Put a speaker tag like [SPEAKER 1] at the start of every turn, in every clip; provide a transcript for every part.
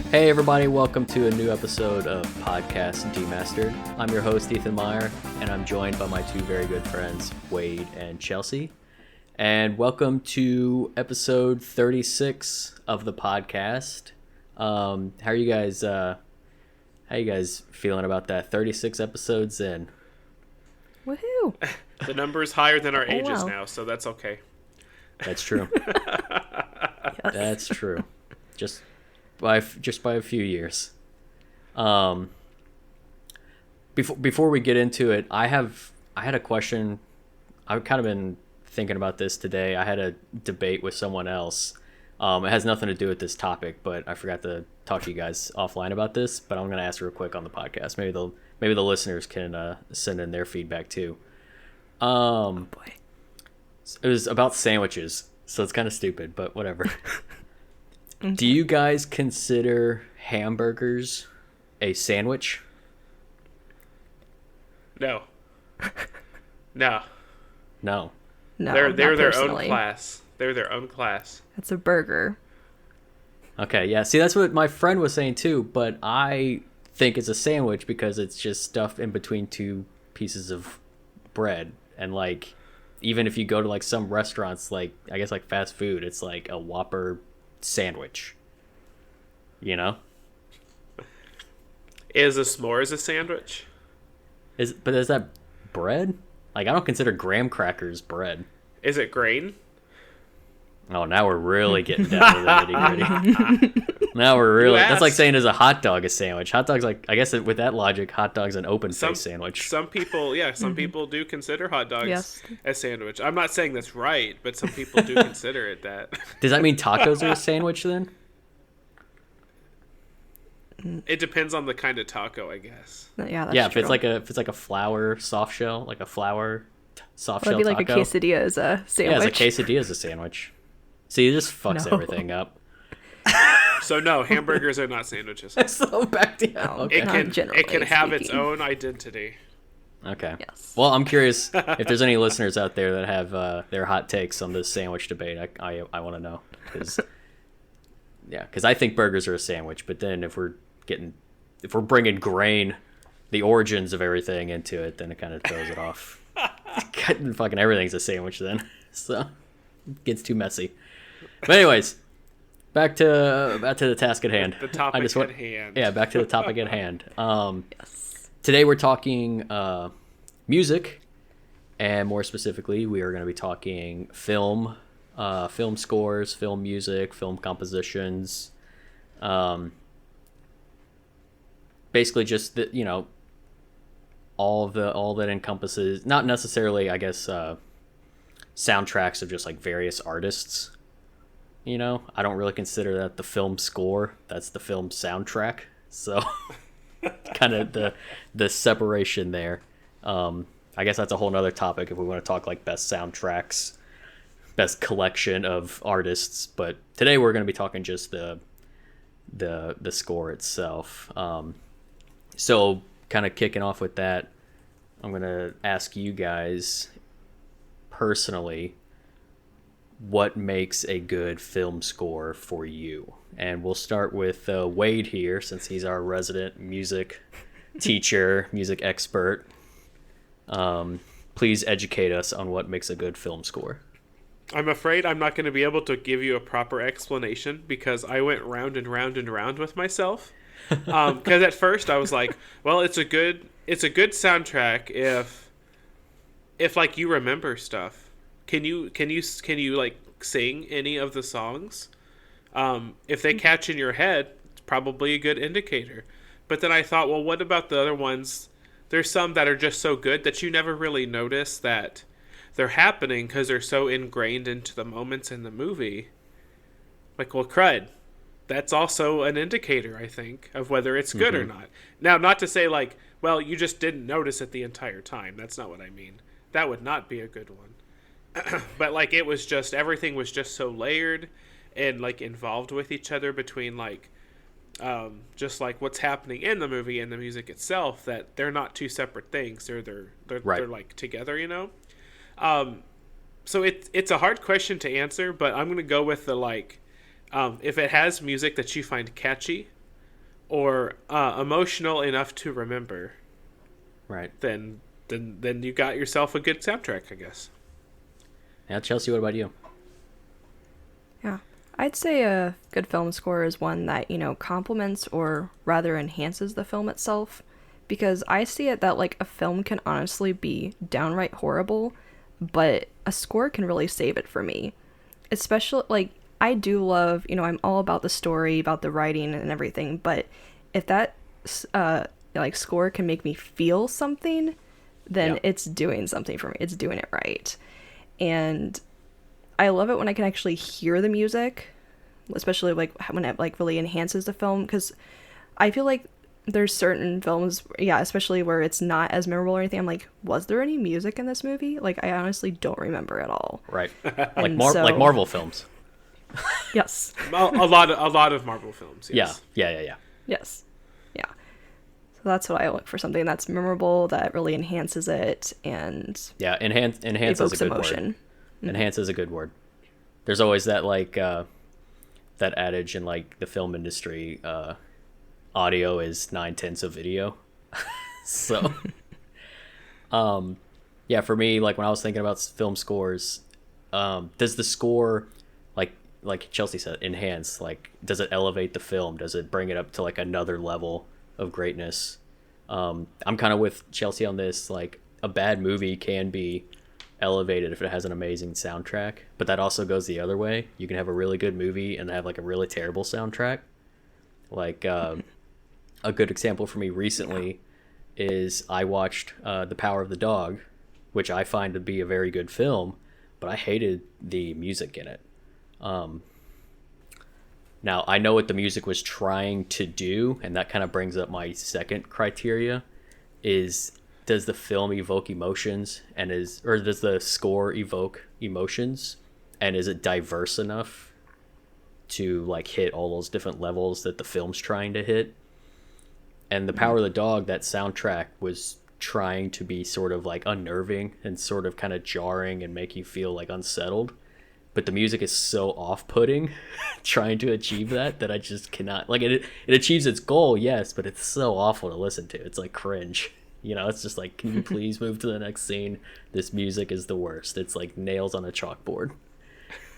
[SPEAKER 1] Hey everybody, welcome to a new episode of Podcast Demastered. I'm your host Ethan Meyer, and I'm joined by my two very good friends, Wade and Chelsea. And welcome to episode 36 of the podcast. How are you guys feeling about that? 36 episodes in.
[SPEAKER 2] Woohoo!
[SPEAKER 3] The number is higher than our ages
[SPEAKER 2] wow.
[SPEAKER 3] now, so that's okay.
[SPEAKER 1] That's true.
[SPEAKER 2] Yes.
[SPEAKER 1] That's true. Just by a few years. Before we get into it, I had a question. I've kind of been thinking about this today. I had a debate with someone else. It has nothing to do with this topic, but I forgot to talk to you guys offline about this. But I'm going to ask real quick on the podcast. Maybe the listeners can send in their feedback too.
[SPEAKER 2] Oh boy.
[SPEAKER 1] It was about sandwiches, so it's kind of stupid, but whatever. Do you guys consider hamburgers a sandwich?
[SPEAKER 3] No. No.
[SPEAKER 1] No.
[SPEAKER 2] No,
[SPEAKER 3] They're
[SPEAKER 2] not
[SPEAKER 3] their own
[SPEAKER 2] personally.
[SPEAKER 3] class. They're their own class.
[SPEAKER 2] That's a burger.
[SPEAKER 1] Okay, yeah. See, that's what my friend was saying too, but I think it's a sandwich because it's just stuff in between two pieces of bread. And like, even if you go to like some restaurants, like I guess like fast food, it's like a Whopper sandwich. You know?
[SPEAKER 3] Is a s'mores a sandwich?
[SPEAKER 1] But is that bread? Like, I don't consider graham crackers bread.
[SPEAKER 3] Is it grain?
[SPEAKER 1] Oh, now we're really getting down to the nitty gritty. Now we're really. That's like saying, is a hot dog a sandwich? Hot dog's like, I guess with that logic, hot dog's an open face sandwich.
[SPEAKER 3] Some people, people do consider hot dogs
[SPEAKER 2] Yes.
[SPEAKER 3] a sandwich. I'm not saying that's right, but some people do consider it that.
[SPEAKER 1] Does that mean tacos are a sandwich then?
[SPEAKER 3] It depends on the kind of taco, I guess.
[SPEAKER 2] Yeah, that's
[SPEAKER 1] Yeah,
[SPEAKER 2] true.
[SPEAKER 1] if it's like a flour soft shell, like a flour soft
[SPEAKER 2] That'd
[SPEAKER 1] shell
[SPEAKER 2] be like
[SPEAKER 1] taco.
[SPEAKER 2] a quesadilla as a
[SPEAKER 1] Yeah,
[SPEAKER 2] sandwich.
[SPEAKER 1] it's a quesadilla is a sandwich. See, it just fucks
[SPEAKER 2] No.
[SPEAKER 1] everything up.
[SPEAKER 3] So no, hamburgers are not sandwiches.
[SPEAKER 1] So back to
[SPEAKER 2] No.
[SPEAKER 1] okay.
[SPEAKER 2] Not generally
[SPEAKER 3] It can have its
[SPEAKER 2] speaking.
[SPEAKER 3] own identity.
[SPEAKER 1] Okay.
[SPEAKER 2] Yes.
[SPEAKER 1] Well, I'm curious if there's any listeners out there that have their hot takes on this sandwich debate. I want to know because I think burgers are a sandwich. But then if we're bringing grain, the origins of everything into it, then it kind of throws it off. Fucking everything's a sandwich then, so it gets too messy. But anyways, back to the task at hand.
[SPEAKER 3] The topic at hand.
[SPEAKER 1] Yeah, back to the topic at hand.
[SPEAKER 2] Yes.
[SPEAKER 1] Today we're talking music, and more specifically, we are going to be talking film scores, film music, film compositions. Basically, just all that encompasses, not necessarily, I guess, soundtracks of just like various artists. You know, I don't really consider that the film score. That's the film soundtrack. So. Kind of the separation there. I guess that's a whole nother topic if we want to talk like best soundtracks, best collection of artists. But today we're going to be talking just the score itself. So kind of kicking off with that, I'm going to ask you guys personally, what makes a good film score for you? And we'll start with Wade here, since he's our resident music teacher, music expert. Please educate us on what makes a good film score.
[SPEAKER 3] I'm afraid I'm not going to be able to give you a proper explanation because I went round and round and round with myself. Because at first I was like, well, it's a good soundtrack if like you remember stuff. Can you like sing any of the songs? If they catch in your head, it's probably a good indicator. But then I thought, well, what about the other ones? There's some that are just so good that you never really notice that they're happening because they're so ingrained into the moments in the movie. Like, well, crud. That's also an indicator, I think, of whether it's good or not. Now, not to say like, well, you just didn't notice it the entire time. That's not what I mean. That would not be a good one. But like, it was just, everything was just so layered and like involved with each other between like just like what's happening in the movie and the music itself, that they're not two separate things. They're like together, you know. So it's a hard question to answer, but I'm gonna go with the like if it has music that you find catchy, or emotional enough to remember,
[SPEAKER 1] Right.
[SPEAKER 3] then you got yourself a good soundtrack, I guess.
[SPEAKER 1] Yeah, Chelsea, what about you?
[SPEAKER 2] Yeah. I'd say a good film score is one that, complements or rather enhances the film itself. Because I see it that, like, a film can honestly be downright horrible, but a score can really save it for me. Especially, like, I do love, I'm all about the story, about the writing and everything, but if that, like, score can make me feel something, then
[SPEAKER 1] Yeah.
[SPEAKER 2] it's doing something for me. It's doing it right. And I love it when I can actually hear the music, especially like when it like really enhances the film, because I feel like there's certain films, yeah, especially where it's not as memorable or anything. I'm like, was there any music in this movie? Like, I honestly don't remember at all.
[SPEAKER 1] Right.
[SPEAKER 2] And
[SPEAKER 1] Like Marvel films.
[SPEAKER 2] Yes.
[SPEAKER 3] A lot of Marvel films. Yes.
[SPEAKER 1] Yeah.
[SPEAKER 2] Yes. Yeah. So that's what I look for, something that's memorable, that really enhances it, and
[SPEAKER 1] Yeah, enhance is a
[SPEAKER 2] evokes
[SPEAKER 1] good
[SPEAKER 2] emotion.
[SPEAKER 1] word. Enhance is a good word. There's always that like that adage in like the film industry, audio is 9/10 of video. So yeah, for me, like when I was thinking about film scores, does the score like Chelsea said, enhance? Like, does it elevate the film? Does it bring it up to like another level of greatness? I'm kind of with Chelsea on this. Like, a bad movie can be elevated if it has an amazing soundtrack, but that also goes the other way. You can have a really good movie and have like a really terrible soundtrack. Like, a good example for me recently is I watched The Power of the Dog, which I find to be a very good film, but I hated the music in it. Now, I know what the music was trying to do, and that kind of brings up my second criteria, is does the film evoke emotions, or does the score evoke emotions, and is it diverse enough to like hit all those different levels that the film's trying to hit? And The Power of the Dog, that soundtrack was trying to be sort of like unnerving and sort of kind of jarring and make you feel like unsettled, but the music is so off-putting trying to achieve that I just cannot, like, it achieves its goal, yes, but it's so awful to listen to. It's like cringe, it's just like, can you please move to the next scene? This music is the worst. It's like nails on a chalkboard.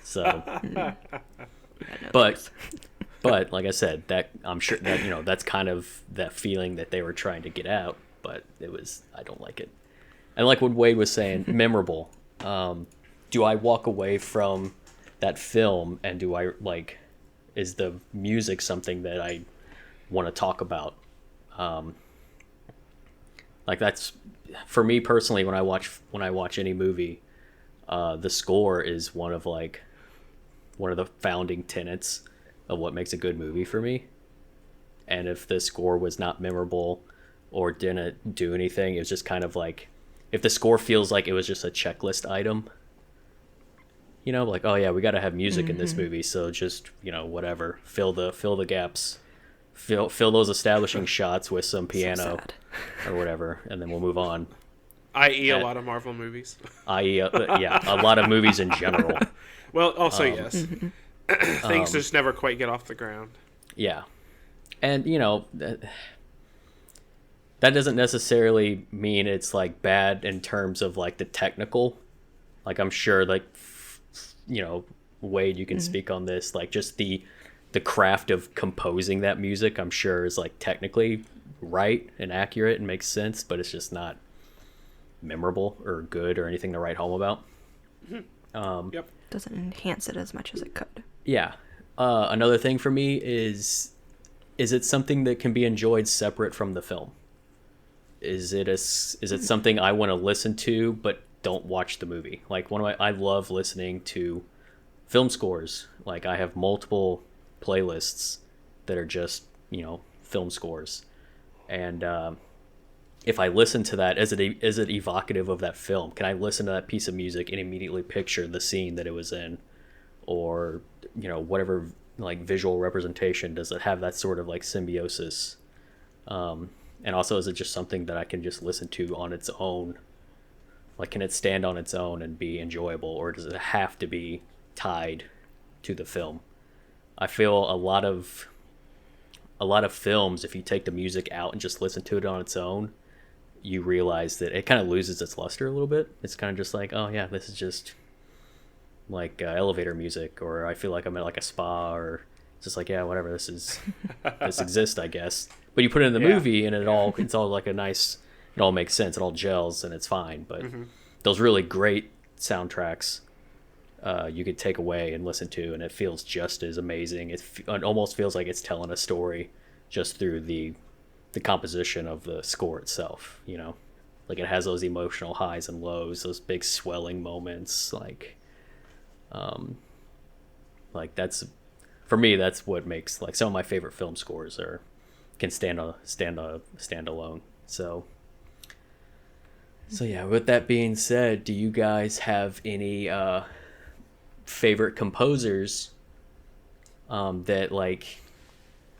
[SPEAKER 1] So but like I said, that I'm sure that that's kind of that feeling that they were trying to get out, but I don't like it. And like what Wade was saying, memorable. Do I walk away from that film and do I like, is the music something that I want to talk about? Like, that's for me personally, when I watch any movie, the score is one of the founding tenets of what makes a good movie for me. And if the score was not memorable or didn't do anything, it was just kind of like, if the score feels like it was just a checklist item, like, oh yeah, we got to have music in this movie, so just whatever, fill the gaps, fill those establishing shots with some piano or whatever, and then we'll move on.
[SPEAKER 3] I.e. a lot of Marvel movies.
[SPEAKER 1] I.e. Yeah, a lot of movies in general.
[SPEAKER 3] Well, also yes, things just never quite get off the ground.
[SPEAKER 1] Yeah, and that doesn't necessarily mean it's like bad in terms of like the technical. Like, I'm sure like Wade, you can speak on this, like just the craft of composing that music, I'm sure is like technically right and accurate and makes sense, but it's just not memorable or good or anything to write home about.
[SPEAKER 3] Yep.
[SPEAKER 2] Doesn't enhance it as much as it could.
[SPEAKER 1] Yeah. Another thing for me is it something that can be enjoyed separate from the film? Is it something I want to listen to but don't watch the movie? Like, I love listening to film scores. Like, I have multiple playlists that are just film scores, and if I listen to that, is it evocative of that film? Can I listen to that piece of music and immediately picture the scene that it was in, or whatever, like, visual representation? Does it have that sort of like symbiosis? And also, is it just something that I can just listen to on its own? Like, can it stand on its own and be enjoyable, or does it have to be tied to the film? I feel a lot of a lot of films, if you take the music out and just listen to it on its own, you realize that it kind of loses its luster a little bit. It's kind of just like, oh yeah, this is just like elevator music, or I feel like I'm at like a spa, or just like, yeah, whatever, this exists, I guess. But you put it in the movie and it's all like a nice, it all makes sense, it all gels and it's fine. But those really great soundtracks, you could take away and listen to, and it feels just as amazing. It almost feels like it's telling a story just through the composition of the score itself, you know? Like, it has those emotional highs and lows, those big swelling moments, like that's, for me, that's what makes, like, some of my favorite film scores can stand alone. So yeah, with that being said, do you guys have any favorite composers that, like,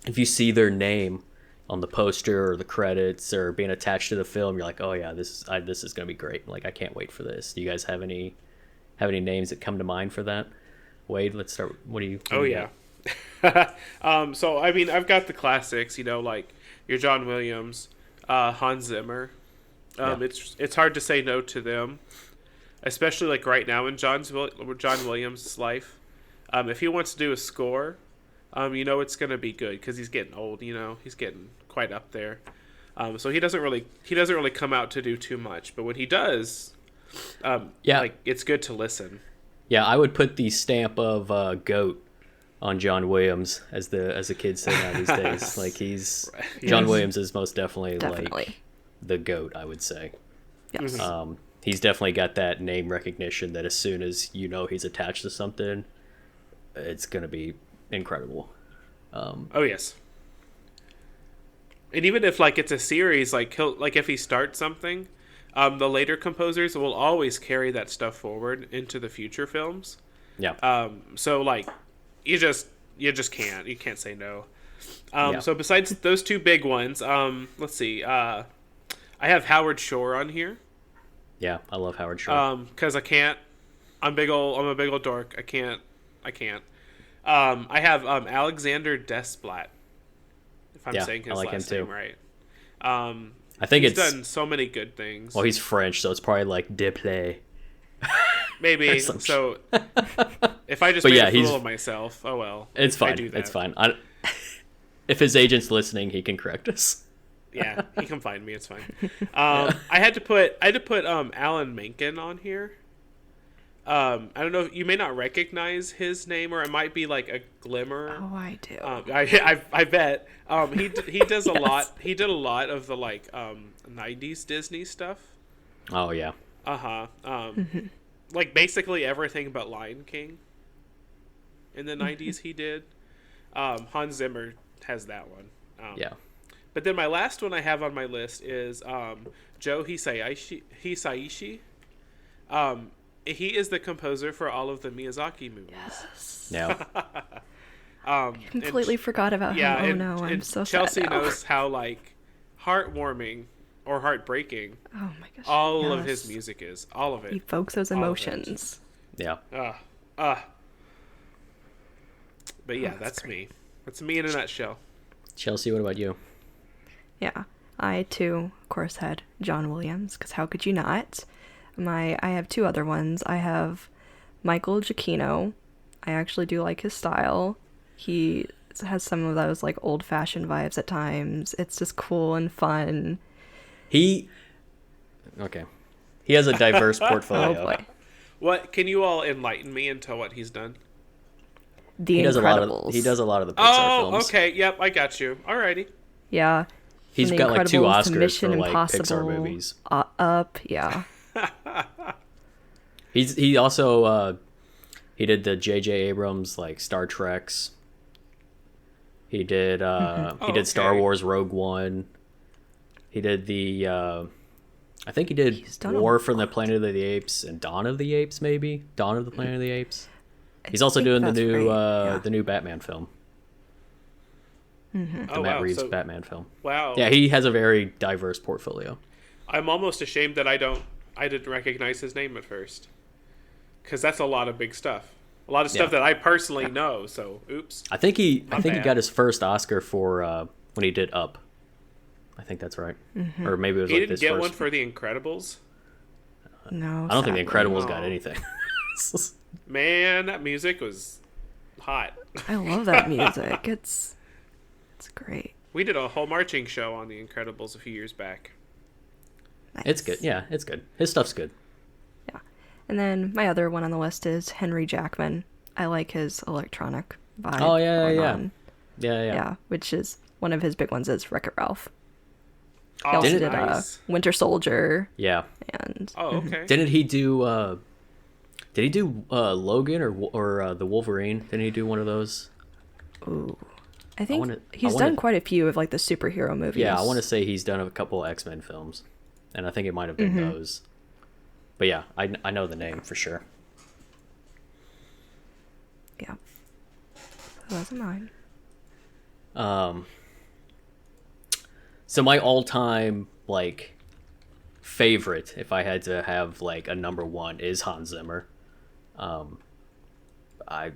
[SPEAKER 1] if you see their name on the poster or the credits or being attached to the film, you're like, oh yeah, this is gonna be great, like, I can't wait for this? Do you guys have any names that come to mind for that? Wade, let's start. What do you
[SPEAKER 3] So I mean, I've got the classics, you know, like your John Williams, Hans Zimmer. It's hard to say no to them, especially like right now in John Williams' life. If he wants to do a score, you know it's going to be good because he's getting old. You know, he's getting quite up there. So he doesn't really come out to do too much. But when he does, like, it's good to listen.
[SPEAKER 1] Yeah, I would put the stamp of GOAT on John Williams, as the kids say now these days. Like, John Williams is most definitely like the GOAT, I would say.
[SPEAKER 2] Yes.
[SPEAKER 1] He's definitely got that name recognition that as soon as you know he's attached to something, it's going to be incredible.
[SPEAKER 3] Oh yes. And even if, like, it's a series, like, if he starts something, the later composers will always carry that stuff forward into the future films.
[SPEAKER 1] Yeah.
[SPEAKER 3] So, like, you just can't say no. So besides those two big ones, let's see. I have Howard Shore on here.
[SPEAKER 1] Yeah, I love Howard Shore.
[SPEAKER 3] Because I'm a big old dork. I can't. I have Alexander Desplat, if I'm saying his last name right.
[SPEAKER 1] I think
[SPEAKER 3] he's done so many good things.
[SPEAKER 1] Well, he's French, so it's probably like Deplay.
[SPEAKER 3] Maybe. So if I just made a fool of myself, oh well.
[SPEAKER 1] It's fine. It's fine. If his agent's listening, he can correct us.
[SPEAKER 3] Yeah, he can find me. It's fine. I had to put Alan Menken on here. I don't know. You may not recognize his name, or it might be like a glimmer.
[SPEAKER 2] Oh, I do.
[SPEAKER 3] I bet. He does a lot. He did a lot of the, like, 90s Disney stuff.
[SPEAKER 1] Oh yeah.
[SPEAKER 3] Like basically everything but Lion King. In the 90s, he did. Hans Zimmer has that one.
[SPEAKER 1] Yeah.
[SPEAKER 3] But then my last one I have on my list is Joe Hisayashi. He is the composer for all of the Miyazaki movies.
[SPEAKER 2] Yes.
[SPEAKER 1] Yeah.
[SPEAKER 2] I completely forgot about him. Oh no, I'm so
[SPEAKER 3] Chelsea
[SPEAKER 2] sad now.
[SPEAKER 3] knows how, like, heartwarming or heartbreaking
[SPEAKER 2] Oh my gosh.
[SPEAKER 3] all of his music is. All of it.
[SPEAKER 2] He evokes those emotions.
[SPEAKER 1] Yeah.
[SPEAKER 3] But yeah, that's me. That's me in a nutshell.
[SPEAKER 1] Chelsea, what about you?
[SPEAKER 2] Yeah, I too, of course, had John Williams, because how could you not? I have two other ones. I have Michael Giacchino. I actually do like his style. He has some of those, like, old-fashioned vibes at times. It's just cool and fun.
[SPEAKER 1] He has a diverse portfolio.
[SPEAKER 2] Oh boy.
[SPEAKER 3] What can you all enlighten me into what he's done?
[SPEAKER 2] He does
[SPEAKER 1] a lot of the Pixar films.
[SPEAKER 3] Oh, okay. Yep, I got you. Alrighty.
[SPEAKER 2] Yeah.
[SPEAKER 1] He's got like 2 Oscars for like Pixar movies.
[SPEAKER 2] Up, yeah.
[SPEAKER 1] He also he did the J.J. Abrams, like, Star Treks. He did Star Wars Rogue One. He did the I think he did War from the Planet of the Apes and Dawn of the Apes, maybe Dawn of the Planet of the Apes. He's also doing the new Batman film.
[SPEAKER 2] Mm-hmm.
[SPEAKER 1] The Matt Reeves Batman film.
[SPEAKER 3] Wow.
[SPEAKER 1] Yeah, he has a very diverse portfolio.
[SPEAKER 3] I'm almost ashamed that I didn't recognize his name at first, because that's a lot of big stuff. a lot of stuff
[SPEAKER 1] Yeah.
[SPEAKER 3] that I personally know. So, oops.
[SPEAKER 1] I think he
[SPEAKER 3] bad.
[SPEAKER 1] got his first Oscar for when he did Up. I think that's right. Or maybe it was
[SPEAKER 3] He
[SPEAKER 1] like
[SPEAKER 3] didn't
[SPEAKER 1] this
[SPEAKER 3] get
[SPEAKER 1] first.
[SPEAKER 3] one for The Incredibles.
[SPEAKER 2] No,
[SPEAKER 1] I don't think The
[SPEAKER 2] sadly.
[SPEAKER 1] Incredibles got
[SPEAKER 3] Oh.
[SPEAKER 1] anything.
[SPEAKER 3] Man, that music was hot.
[SPEAKER 2] I love that music. It's great.
[SPEAKER 3] We did a whole marching show on The Incredibles a few years back.
[SPEAKER 2] Nice.
[SPEAKER 1] It's good. Yeah, it's good. His stuff's good.
[SPEAKER 2] Yeah. And then my other one on the list is Henry Jackman. I like his electronic vibe.
[SPEAKER 1] Oh, yeah,
[SPEAKER 2] going
[SPEAKER 1] yeah.
[SPEAKER 2] on.
[SPEAKER 1] Yeah.
[SPEAKER 2] Yeah, which is one of his big ones is Wreck-It Ralph. He
[SPEAKER 3] Oh,
[SPEAKER 2] also
[SPEAKER 1] Didn't-
[SPEAKER 2] did
[SPEAKER 3] nice.
[SPEAKER 2] Winter Soldier
[SPEAKER 1] Yeah.
[SPEAKER 2] and
[SPEAKER 3] Oh, okay.
[SPEAKER 1] Didn't he do? Did he do Logan or the Wolverine? Didn't he do one of those?
[SPEAKER 2] ooh. I think
[SPEAKER 1] wanna-
[SPEAKER 2] he's
[SPEAKER 1] I wanna-
[SPEAKER 2] done quite a few of like the superhero movies.
[SPEAKER 1] Yeah, I want to say he's done a couple X-Men films, and I think it might have been those. But yeah, I know the name for sure.
[SPEAKER 2] Yeah. Those are mine.
[SPEAKER 1] So my all-time like favorite, if I had to have like a number one, is Hans Zimmer. I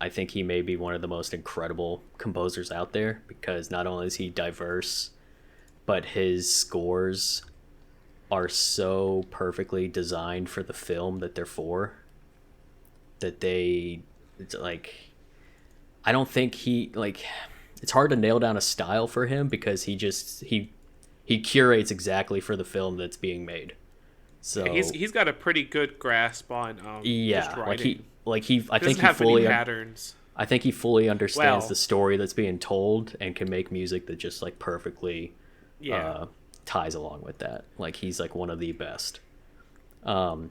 [SPEAKER 1] think he may be one of the most incredible composers out there because not only is he diverse, but his scores are so perfectly designed for the film that they're for. That it's like, I don't think he like. It's hard to nail down a style for him because he curates exactly for the film that's being made. So
[SPEAKER 3] He's got a pretty good grasp on just
[SPEAKER 1] yeah,
[SPEAKER 3] writing.
[SPEAKER 1] I think
[SPEAKER 3] Doesn't
[SPEAKER 1] he
[SPEAKER 3] have
[SPEAKER 1] fully
[SPEAKER 3] any patterns.
[SPEAKER 1] I think he fully understands
[SPEAKER 3] Well-
[SPEAKER 1] the story that's being told and can make music that just like perfectly
[SPEAKER 3] Yeah.
[SPEAKER 1] ties along with that. Like he's like one of the best. John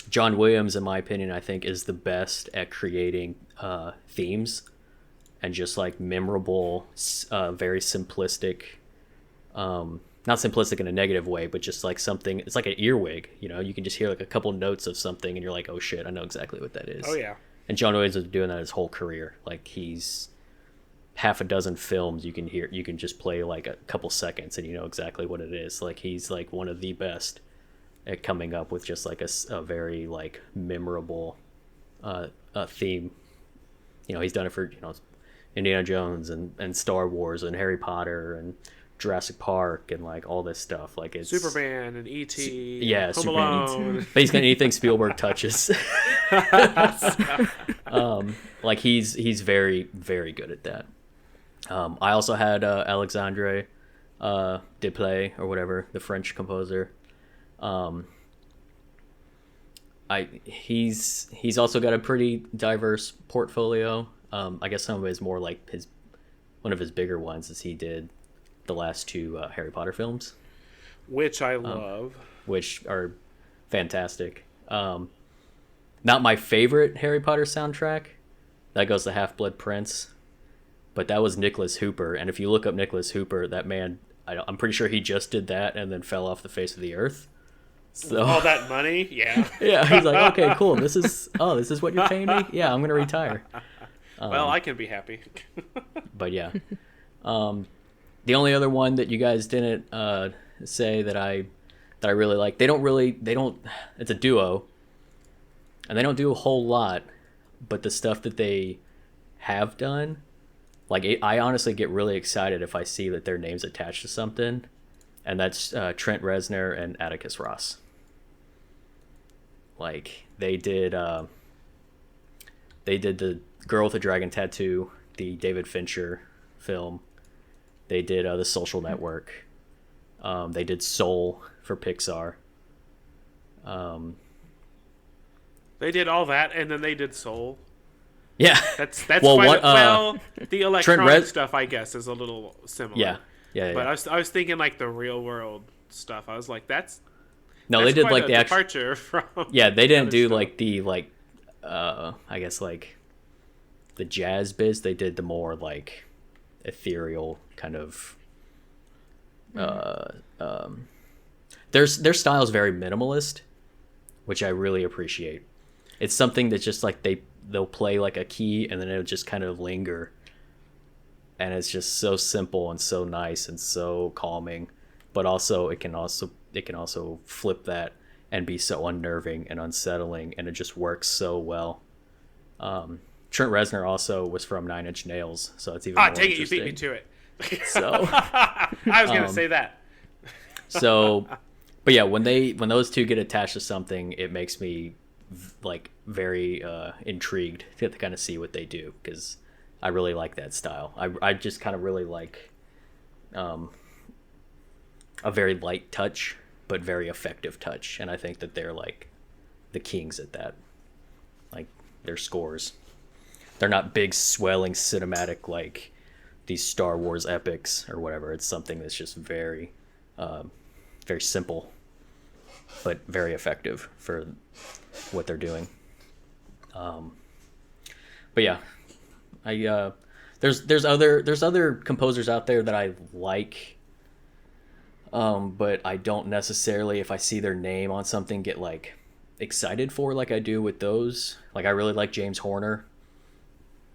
[SPEAKER 1] Williams, in my opinion, I think is the best at creating themes and just like memorable, very simplistic. Not simplistic in a negative way, but just like something. It's like an earwig, you know. You can just hear like a couple notes of something, and you're like, "Oh shit, I know exactly what that is."
[SPEAKER 3] Oh yeah.
[SPEAKER 1] And John Williams has been doing that his whole career. Like he's half a dozen films you can just play like a couple seconds and you know exactly what it is. Like he's like one of the best at coming up with just like a very like memorable theme. You know, he's done it for, you know, Indiana Jones and Star Wars and Harry Potter and Jurassic Park and like all this stuff. Like it's
[SPEAKER 3] Superman and E.T.
[SPEAKER 1] Yeah,
[SPEAKER 3] Home
[SPEAKER 1] Superman and
[SPEAKER 3] Alone.
[SPEAKER 1] basically anything Spielberg touches. Like he's very, very good at that. I also had Alexandre Desplat or whatever, the French composer. He's also got a pretty diverse portfolio. I guess some of it is more like one of his bigger ones is he did the last two Harry Potter films,
[SPEAKER 3] Which I love.
[SPEAKER 1] which are fantastic. Not my favorite Harry Potter soundtrack. That goes to Half-Blood Prince. But that was Nicholas Hooper. And if you look up Nicholas Hooper, that man, I'm pretty sure he just did that and then fell off the face of the earth. So
[SPEAKER 3] All that money, yeah.
[SPEAKER 1] yeah, he's like, okay, cool. This is what you're paying me? Yeah, I'm going to retire.
[SPEAKER 3] Well, I can be happy.
[SPEAKER 1] But yeah. The only other one that you guys didn't say that I really like, they don't, it's a duo. And they don't do a whole lot, but the stuff that they have done, like I honestly get really excited if I see that their name's attached to something, and that's Trent Rezner and Atticus Ross. Like they did the Girl with the Dragon Tattoo, the David Fincher film. They did The Social Network. They did Soul for Pixar.
[SPEAKER 3] They did all that, and then they did Soul.
[SPEAKER 1] Yeah.
[SPEAKER 3] That's
[SPEAKER 1] Well,
[SPEAKER 3] quite
[SPEAKER 1] what,
[SPEAKER 3] the electronic
[SPEAKER 1] Rez-
[SPEAKER 3] stuff, I guess, is a little similar.
[SPEAKER 1] Yeah.
[SPEAKER 3] But I was thinking like the real world stuff. I was like, that's
[SPEAKER 1] No, they
[SPEAKER 3] that's
[SPEAKER 1] did
[SPEAKER 3] quite
[SPEAKER 1] like
[SPEAKER 3] a
[SPEAKER 1] the actual.
[SPEAKER 3] departure from.
[SPEAKER 1] Yeah, they didn't
[SPEAKER 3] other
[SPEAKER 1] do
[SPEAKER 3] stuff.
[SPEAKER 1] like the I guess like the jazz biz. They did the more like ethereal kind of. Their style is very minimalist, which I really appreciate. It's something that's just like they'll play like a key and then it'll just kind of linger, and it's just so simple and so nice and so calming, but also it can also flip that and be so unnerving and unsettling, and it just works so well. Trent Reznor also was from Nine Inch Nails, so it's even
[SPEAKER 3] Ah,
[SPEAKER 1] more
[SPEAKER 3] take it, you
[SPEAKER 1] interesting.
[SPEAKER 3] beat me to it.
[SPEAKER 1] So,
[SPEAKER 3] I was gonna say that.
[SPEAKER 1] so, but yeah, when those two get attached to something, it makes me like very intrigued to kind of see what they do, because I really like that style. I just kind of really like a very light touch, but very effective touch, and I think that they're like the kings at that. Like their scores, they're not big swelling cinematic like these Star Wars epics or whatever. It's something that's just very very simple, but very effective for what they're doing. But yeah, I there's other composers out there that I like, but I don't necessarily, if I see their name on something, get like excited for like I do with those. Like I really like James Horner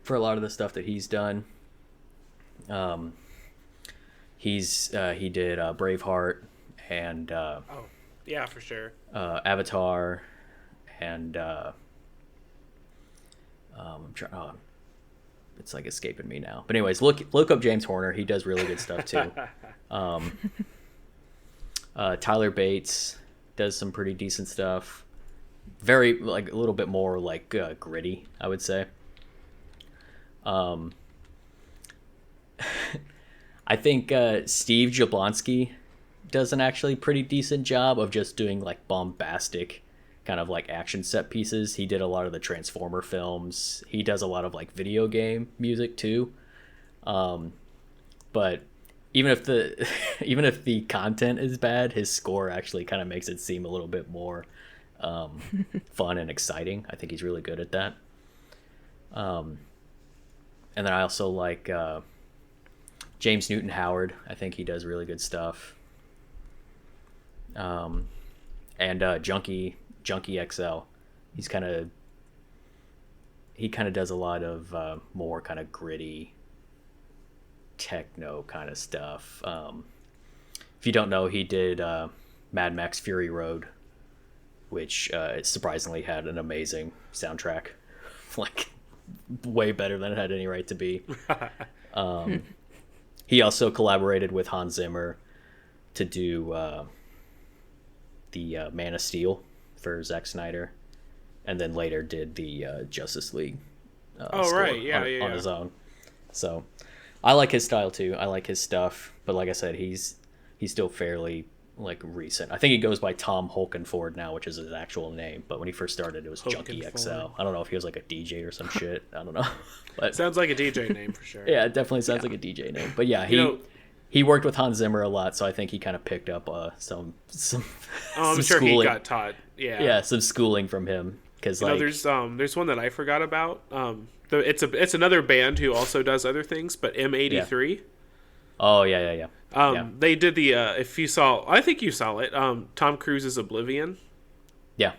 [SPEAKER 1] for a lot of the stuff that he's done. He did Braveheart and
[SPEAKER 3] Oh, yeah, for sure.
[SPEAKER 1] Avatar, and it's like escaping me now. But anyways, look up James Horner. He does really good stuff too. Tyler Bates does some pretty decent stuff. Very like a little bit more like gritty, I would say. I think Steve Jablonski does an actually pretty decent job of just doing like bombastic kind of like action set pieces. He did a lot of the Transformer films. He does a lot of like video game music too. But even if the content is bad, his score actually kind of makes it seem a little bit more fun and exciting. I think he's really good at that. And then I also like James Newton Howard. I think he does really good stuff. And Junkie XL. He kind of does a lot of more kind of gritty techno kind of stuff. If you don't know, he did Mad Max Fury Road, which surprisingly had an amazing soundtrack, like way better than it had any right to be. He also collaborated with Hans Zimmer to do the Man of Steel for Zack Snyder, and then later did the Justice League score on his own. So I like his style too. I like his stuff, but like I said, he's still fairly like recent. I think he goes by Tom Holkenford now, which is his actual name, but when he first started it was Junkie XL. I don't know if he was like a DJ or some shit. I don't know. But
[SPEAKER 3] sounds like a DJ name for sure.
[SPEAKER 1] Yeah, it definitely sounds like a DJ name. But yeah, he worked with Hans Zimmer a lot, so I think he kind of picked up some
[SPEAKER 3] I'm sure
[SPEAKER 1] schooling.
[SPEAKER 3] He got taught. Yeah,
[SPEAKER 1] some schooling from him, because like
[SPEAKER 3] there's one that I forgot about. It's another band who also does other things, but M83.
[SPEAKER 1] Yeah. Oh yeah.
[SPEAKER 3] They did the I think you saw it. Tom Cruise's Oblivion.
[SPEAKER 1] Yeah.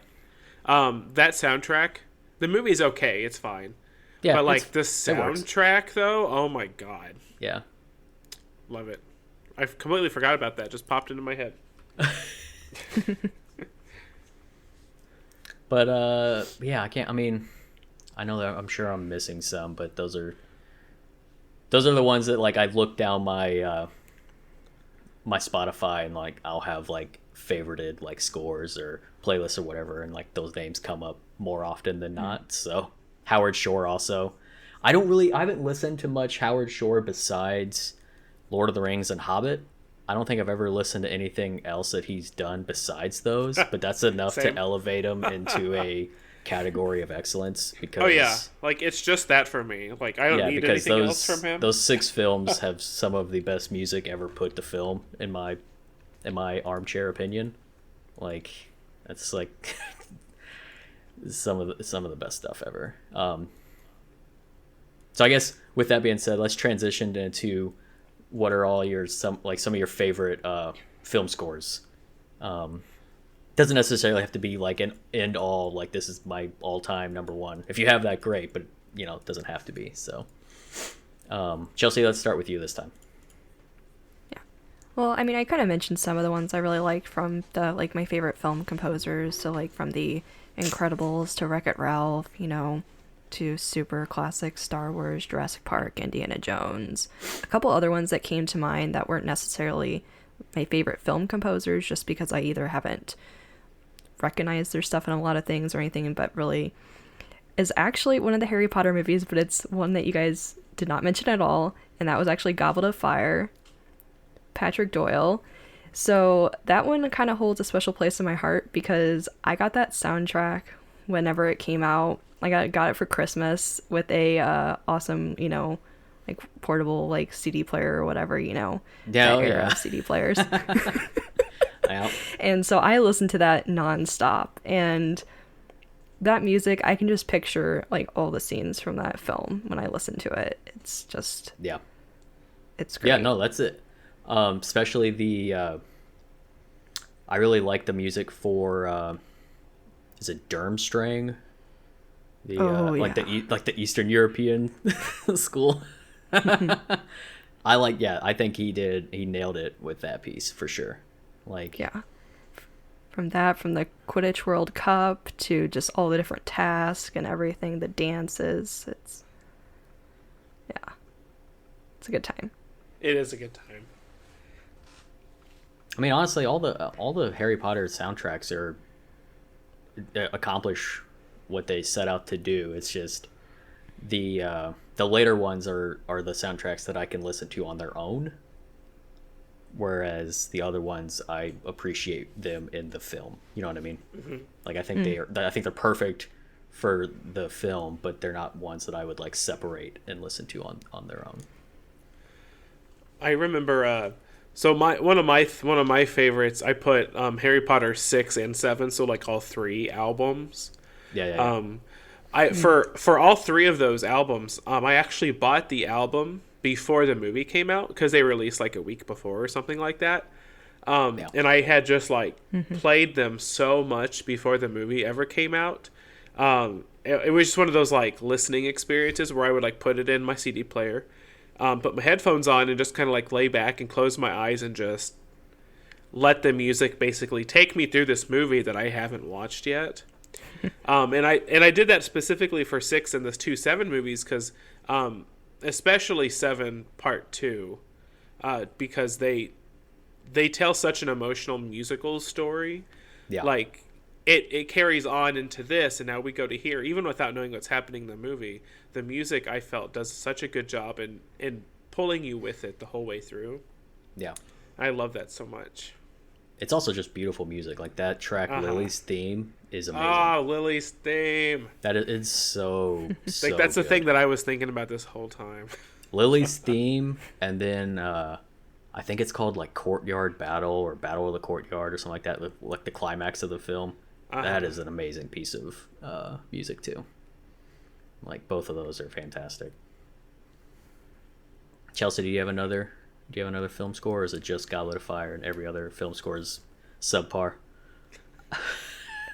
[SPEAKER 3] That soundtrack. The movie's okay. It's fine.
[SPEAKER 1] Yeah.
[SPEAKER 3] But like the soundtrack though, oh my god.
[SPEAKER 1] Yeah.
[SPEAKER 3] Love it. I completely forgot about that. Just popped into my head.
[SPEAKER 1] But yeah, I mean, I know that I'm sure I'm missing some, but those are the ones that like I've looked down my my Spotify, and like I'll have like favorited like scores or playlists or whatever, and like those names come up more often than not. So Howard Shore also. I haven't listened to much Howard Shore besides Lord of the Rings and Hobbit. I don't think I've ever listened to anything else that he's done besides those, but that's enough to elevate him into a category of excellence. Because
[SPEAKER 3] like it's just that for me. Like I don't need anything else from him.
[SPEAKER 1] Those 6 films have some of the best music ever put to film, in my armchair opinion. Like that's like some of the best stuff ever. So I guess with that being said, let's transition into what are some of your favorite film scores. Doesn't necessarily have to be like an end all, like this is my all-time number one. If you have that, great, but it doesn't have to be. So Chelsea, let's start with you this time.
[SPEAKER 2] Yeah, well, I mean, I kind of mentioned some of the ones I really liked from the like my favorite film composers. So like from The Incredibles to Wreck-It Ralph, to super classic Star Wars, Jurassic Park, Indiana Jones. A couple other ones that came to mind that weren't necessarily my favorite film composers, just because I either haven't recognized their stuff in a lot of things or anything, but really is actually one of the Harry Potter movies, but it's one that you guys did not mention at all, and that was actually Goblet of Fire, Patrick Doyle. So that one kind of holds a special place in my heart because I got that soundtrack whenever it came out. I got it for Christmas with a awesome, like portable like CD player or whatever, that era of CD players.
[SPEAKER 1] Yeah.
[SPEAKER 2] And so I listened to that nonstop, and that music, I can just picture like all the scenes from that film when I listen to it. It's just it's great.
[SPEAKER 1] Yeah, no, that's it. Especially the I really like the music for is it Durmstrang? The like the Eastern European school. I think he nailed it with that piece for sure. Like
[SPEAKER 2] from the Quidditch World Cup to just all the different tasks and everything, the dances, it's a good time.
[SPEAKER 3] It is a good time.
[SPEAKER 1] I mean, honestly, all the Harry Potter soundtracks accomplish what they set out to do. It's just the later ones are the soundtracks that I can listen to on their own, whereas the other ones I appreciate them in the film. You know what I mean? Mm-hmm. Like I think they're perfect for the film, but they're not ones that I would like separate and listen to on their own.
[SPEAKER 3] I remember so one of my favorites, I put Harry Potter 6 and 7, so like all 3 albums.
[SPEAKER 1] Yeah.
[SPEAKER 3] For all 3 of those albums, I actually bought the album before the movie came out because they released like a week before or something like that. And I had just like played them so much before the movie ever came out. It was just one of those like listening experiences where I would like put it in my CD player, put my headphones on and just kind of like lay back and close my eyes and just let the music basically take me through this movie that I haven't watched yet. And I did that specifically for 6 and the 2 7 movies because especially 7 Part 2 because they tell such an emotional musical story.
[SPEAKER 1] Yeah.
[SPEAKER 3] Like it carries on into this, and now we go to here, even without knowing what's happening in the movie. The music, I felt, does such a good job in pulling you with it the whole way through.
[SPEAKER 1] Yeah.
[SPEAKER 3] I love that so much.
[SPEAKER 1] It's also just beautiful music. Like that track, Lily's theme, is amazing.
[SPEAKER 3] Oh, Lily's theme.
[SPEAKER 1] That is so
[SPEAKER 3] like that's
[SPEAKER 1] good.
[SPEAKER 3] the thing that I was thinking about this whole time.
[SPEAKER 1] Lily's theme, and then I think it's called like Courtyard Battle or Battle of the Courtyard or something like that, like the climax of the film. That is an amazing piece of music too. Like both of those are fantastic. Chelsea, do you have another film score, or is it just Goblet of Fire and every other film score is subpar?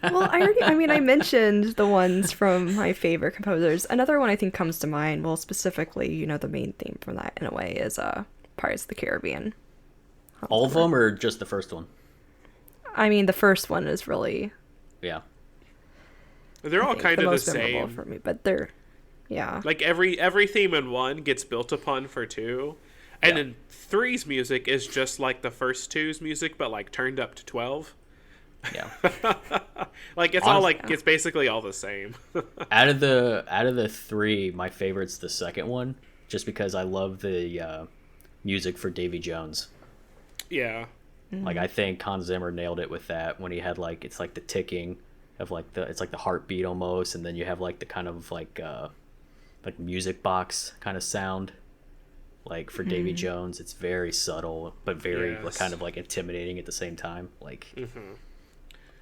[SPEAKER 2] Well, I mentioned the ones from my favorite composers. Another one I think comes to mind, well, specifically, the main theme from that in a way is Pirates of the Caribbean.
[SPEAKER 1] All of them, or just the first one?
[SPEAKER 2] I mean, the first one is really...
[SPEAKER 1] Yeah.
[SPEAKER 3] They're all kind of the same
[SPEAKER 2] for me, but they're... Yeah.
[SPEAKER 3] Like every theme in 1 gets built upon for 2. And then 3's music is just like the first 2's music, but like turned up to 12.
[SPEAKER 1] Yeah.
[SPEAKER 3] Like it's all like it's basically all the same.
[SPEAKER 1] out of the 3, my favorite's the second one, just because I love the music for Davy Jones.
[SPEAKER 3] Yeah.
[SPEAKER 1] Like I think Hans Zimmer nailed it with that when he had like it's like the ticking of like it's like the heartbeat almost, and then you have like the kind of like music box kind of sound. Like for Davy Jones, it's very subtle but very kind of like intimidating at the same time. Like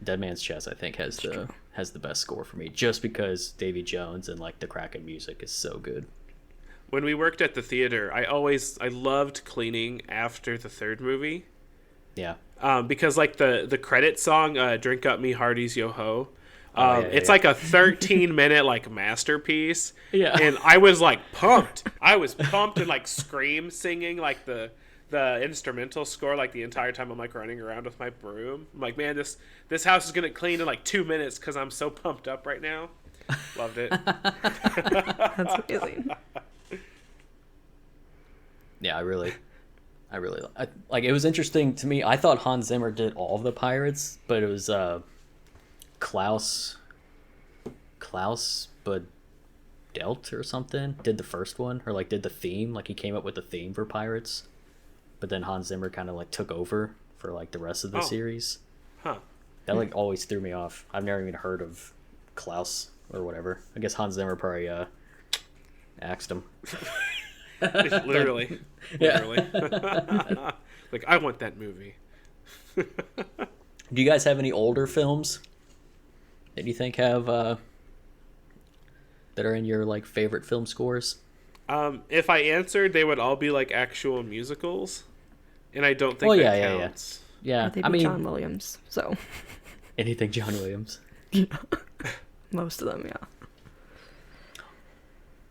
[SPEAKER 1] Dead Man's Chest, I think has the best score for me, just because Davy Jones and like the Kraken music is so good.
[SPEAKER 3] When we worked at the theater, I loved cleaning after the 3rd movie.
[SPEAKER 1] Yeah.
[SPEAKER 3] Because like the credit song, "Drink Up Me Hearty's Yo Ho," it's like a 13-minute like masterpiece.
[SPEAKER 1] Yeah.
[SPEAKER 3] And I was like pumped. I was pumped and like scream singing like the instrumental score like the entire time. I'm like running around with my broom. I'm like, man, this house is gonna clean in like 2 minutes because I'm so pumped up right now. Loved it.
[SPEAKER 2] That's amazing.
[SPEAKER 1] Yeah, like it was interesting to me. I thought Hans Zimmer did all of the pirates, but it was Klaus but Delt or something did the first one, or like did the theme, like he came up with the theme for Pirates, but then Hans Zimmer kind of like took over for like the rest of the series. That like always threw me off. I've never even heard of Klaus or whatever. I guess Hans Zimmer probably axed him.
[SPEAKER 3] Literally. Like, I want that movie.
[SPEAKER 1] Do you guys have any older films that you think have that are in your like favorite film scores?
[SPEAKER 3] If I answered, they would all be like actual musicals, and I don't think that counts.
[SPEAKER 1] Yeah.
[SPEAKER 2] I mean, John Williams. So
[SPEAKER 1] anything John Williams.
[SPEAKER 2] Yeah. Most of them, yeah.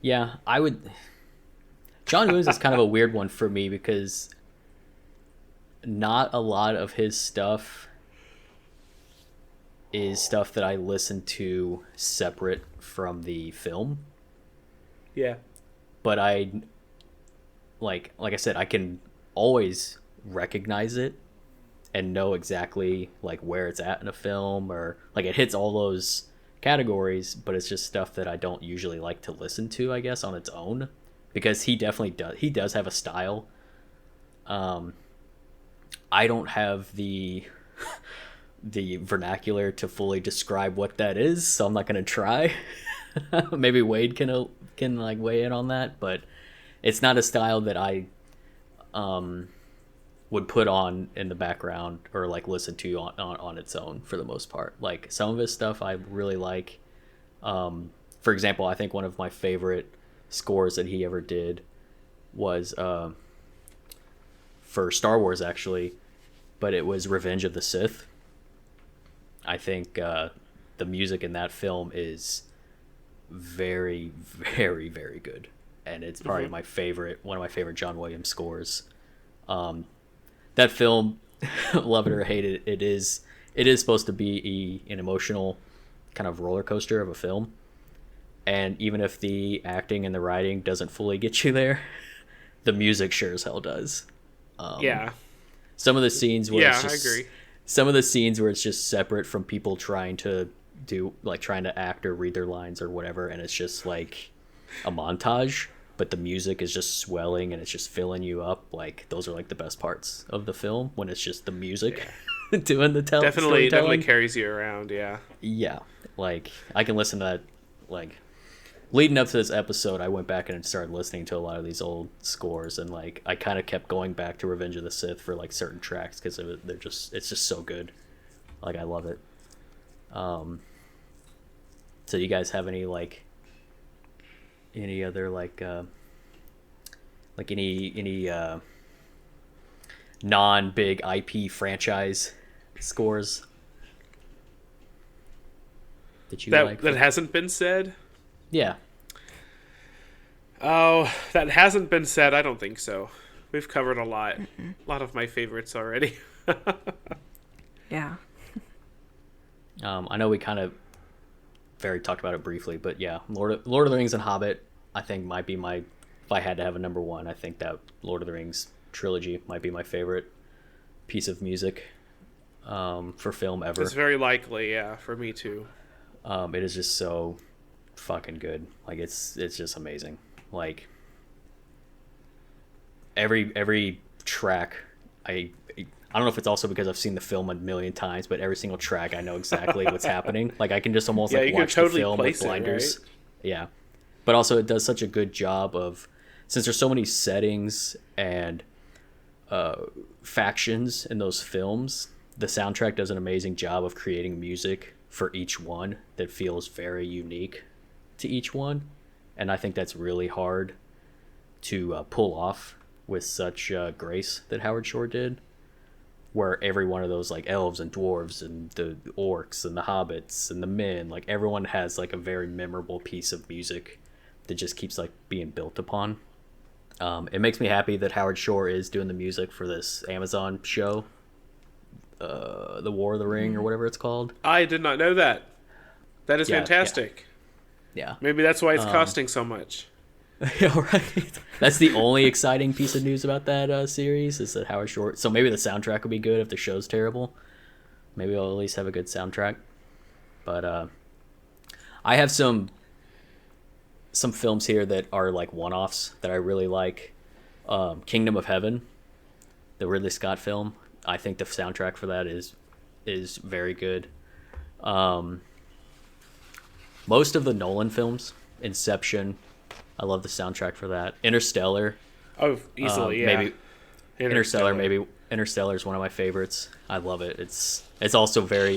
[SPEAKER 1] Yeah, I would. John Williams is kind of a weird one for me because not a lot of his stuff is stuff that I listen to separate from the film.
[SPEAKER 3] Yeah.
[SPEAKER 1] But I like I said, I can always recognize it and know exactly like where it's at in a film, or like it hits all those categories, but it's just stuff that I don't usually like to listen to, I guess, on its own, because he does have a style. I don't have the vernacular to fully describe what that is, so I'm not going to try. Maybe Wade can like weigh in on that, but it's not a style that I would put on in the background or like listen to on its own for the most part. Like some of his stuff I really like. For example, I think one of my favorite scores that he ever did was for Star Wars, actually, but it was Revenge of the Sith. I think the music in that film is very, very, very good, and it's probably one of my favorite John Williams scores. That film, love it or hate it, it is supposed to be an emotional kind of roller coaster of a film, and even if the acting and the writing doesn't fully get you there, the music sure as hell does. Some of the scenes where I agree. Some of the scenes where it's just separate from people trying to act or read their lines or whatever, and it's just like a montage, but the music is just swelling and it's just filling you up. Like those are like the best parts of the film, when it's just the music doing the storytelling.
[SPEAKER 3] Definitely carries you around.
[SPEAKER 1] Yeah, like I can listen to that. Like leading up to this episode, I went back and started listening to a lot of these old scores, and like I kind of kept going back to Revenge of the Sith for like certain tracks because it's just so good. Like I love it. So you guys have any other any non-big IP franchise scores
[SPEAKER 3] that hasn't been said?
[SPEAKER 1] Yeah.
[SPEAKER 3] Oh, that hasn't been said. I don't think so. We've covered a lot of my favorites already.
[SPEAKER 2] Yeah.
[SPEAKER 1] I know we kind of talked about it briefly, but yeah, Lord of the Rings and Hobbit, I think might be if I had to have a number one, I think that Lord of the Rings trilogy might be my favorite piece of music for film ever.
[SPEAKER 3] It's very likely, yeah, for me too.
[SPEAKER 1] It is just so fucking good. Like it's just amazing. Like every track, I don't know if it's also because I've seen the film a million times, but every single track I know exactly what's happening. Like I can just almost watch the film with blinders. Right? Yeah. But also it does such a good job of, since there's so many settings and factions in those films, the soundtrack does an amazing job of creating music for each one that feels very unique to each one. And I think that's really hard to pull off with such grace that Howard Shore did, where every one of those like elves and dwarves and the orcs and the hobbits and the men, like everyone has like a very memorable piece of music that just keeps like being built upon. It makes me happy that Howard Shore is doing the music for this Amazon show, The War of the Ring or whatever it's called.
[SPEAKER 3] I did not know that. That is fantastic.
[SPEAKER 1] Yeah.
[SPEAKER 3] Maybe that's why it's costing so much.
[SPEAKER 1] Yeah, right. That's the only exciting piece of news about that series is that Howard Shore. So maybe the soundtrack will be good if the show's terrible. Maybe I'll at least have a good soundtrack. But I have some films here that are like one-offs that I really like. Kingdom of Heaven, the Ridley Scott film. I think the soundtrack for that is very good. Most of the Nolan films, Inception, I love the soundtrack for that. Interstellar.
[SPEAKER 3] Oh, easily, yeah.
[SPEAKER 1] Maybe Interstellar. Maybe Interstellar is one of my favorites. I love it. It's also very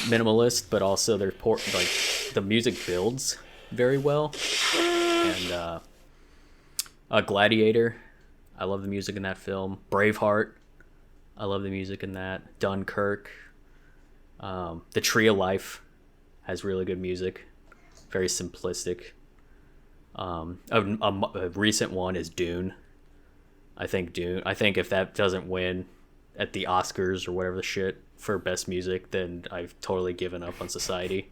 [SPEAKER 1] minimalist, but also like the music builds very well. And Gladiator, I love the music in that film. Braveheart, I love the music in that. Dunkirk. The Tree of Life has really good music. Very simplistic. A recent one is Dune. I think if that doesn't win at the Oscars or whatever the shit for best music, then I've totally given up on society.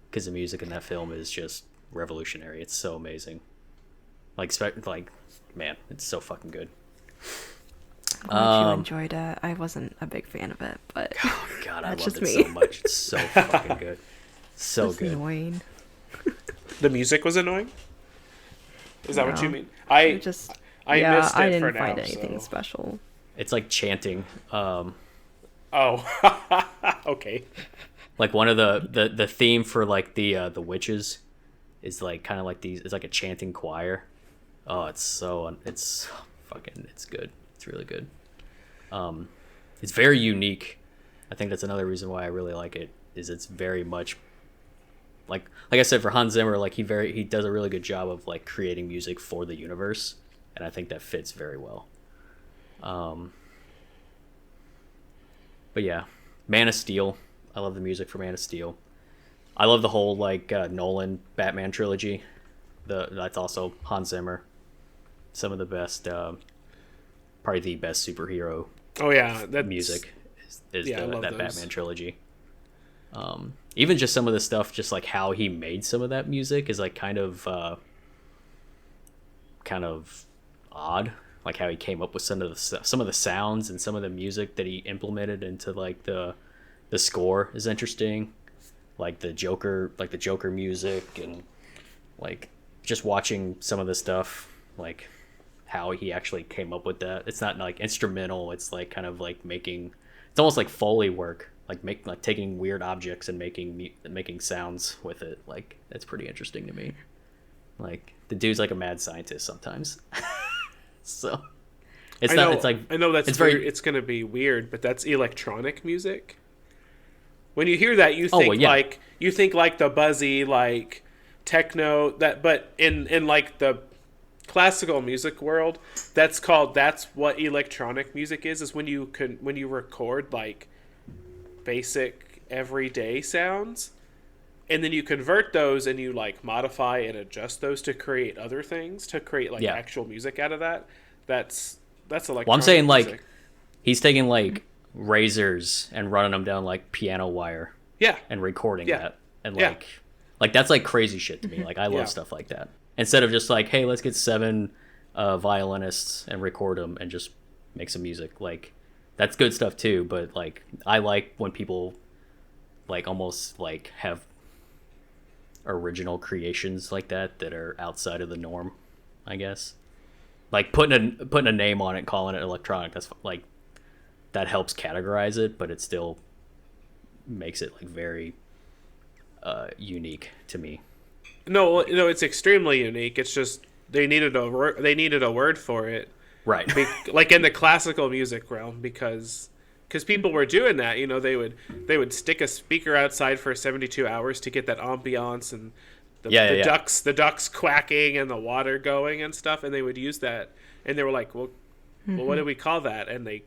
[SPEAKER 1] Because the music in that film is just revolutionary. It's so amazing. Like, man, it's so fucking good.
[SPEAKER 2] I'm glad you enjoyed it. I wasn't a big fan of it, but
[SPEAKER 1] oh God, I
[SPEAKER 2] that's
[SPEAKER 1] loved
[SPEAKER 2] just
[SPEAKER 1] it
[SPEAKER 2] me.
[SPEAKER 1] so much. It's so fucking good. So
[SPEAKER 2] it's
[SPEAKER 1] good.
[SPEAKER 2] Annoying.
[SPEAKER 3] The music was annoying? Is that what you
[SPEAKER 2] No.
[SPEAKER 3] mean?
[SPEAKER 2] I
[SPEAKER 3] missed it
[SPEAKER 2] I didn't
[SPEAKER 3] for
[SPEAKER 2] find
[SPEAKER 3] now,
[SPEAKER 2] anything
[SPEAKER 3] so.
[SPEAKER 2] special.
[SPEAKER 1] It's like chanting.
[SPEAKER 3] Oh, okay.
[SPEAKER 1] Like one of the theme for like the witches is like kind of like these. It's like a chanting choir. Oh, it's good. It's really good. It's very unique. I think that's another reason why I really like it. Is it's very much like I said, for Hans Zimmer, like he does a really good job of like creating music for the universe, and I think that fits very well. But yeah, Man of Steel. I love the music for Man of Steel. I love the whole like Nolan Batman trilogy. That's also Hans Zimmer. Some of the best, probably the best superhero.
[SPEAKER 3] Oh yeah, that
[SPEAKER 1] music is
[SPEAKER 3] that
[SPEAKER 1] those.
[SPEAKER 3] Batman
[SPEAKER 1] trilogy. Even just some of the stuff, just like how he made some of that music is like kind of odd. Like how he came up with some of the sounds and some of the music that he implemented into like the score is interesting. Like the Joker music, and like just watching some of the stuff, like how he actually came up with that. It's not like instrumental. It's like kind of like it's almost like Foley work, like taking weird objects and making sounds with it. Like that's pretty interesting to me. Like the dude's like a mad scientist sometimes. So
[SPEAKER 3] I know that's
[SPEAKER 1] it's
[SPEAKER 3] weird.
[SPEAKER 1] very.
[SPEAKER 3] It's gonna be weird, but that's electronic music. When you hear that, you think you think like the buzzy like techno but in like the classical music world, that's what electronic music is when you record like basic everyday sounds, and then you convert those and you like modify and adjust those to create other things, to create like actual music out of that. That's electronic.
[SPEAKER 1] Well, I'm saying
[SPEAKER 3] music.
[SPEAKER 1] like he's taking like razors and running them down like piano wire.
[SPEAKER 3] Yeah.
[SPEAKER 1] And recording that. And
[SPEAKER 3] Yeah.
[SPEAKER 1] like that's like crazy shit to me. Like I love stuff like that. Instead of just like, hey, let's get 7 violinists and record them and just make some music. Like that's good stuff too, but like I like when people like almost like have original creations like that are outside of the norm, I guess. Like putting a name on it, calling it electronic, that's like that helps categorize it, but it still makes it like very unique to me.
[SPEAKER 3] No, it's extremely unique. It's just they needed a word for it,
[SPEAKER 1] right?
[SPEAKER 3] Like in the classical music realm, because people were doing that. You know, they would stick a speaker outside for 72 hours to get that ambiance and the ducks quacking and the water going and stuff, and they would use that. And they were like, well, what do we call that? And they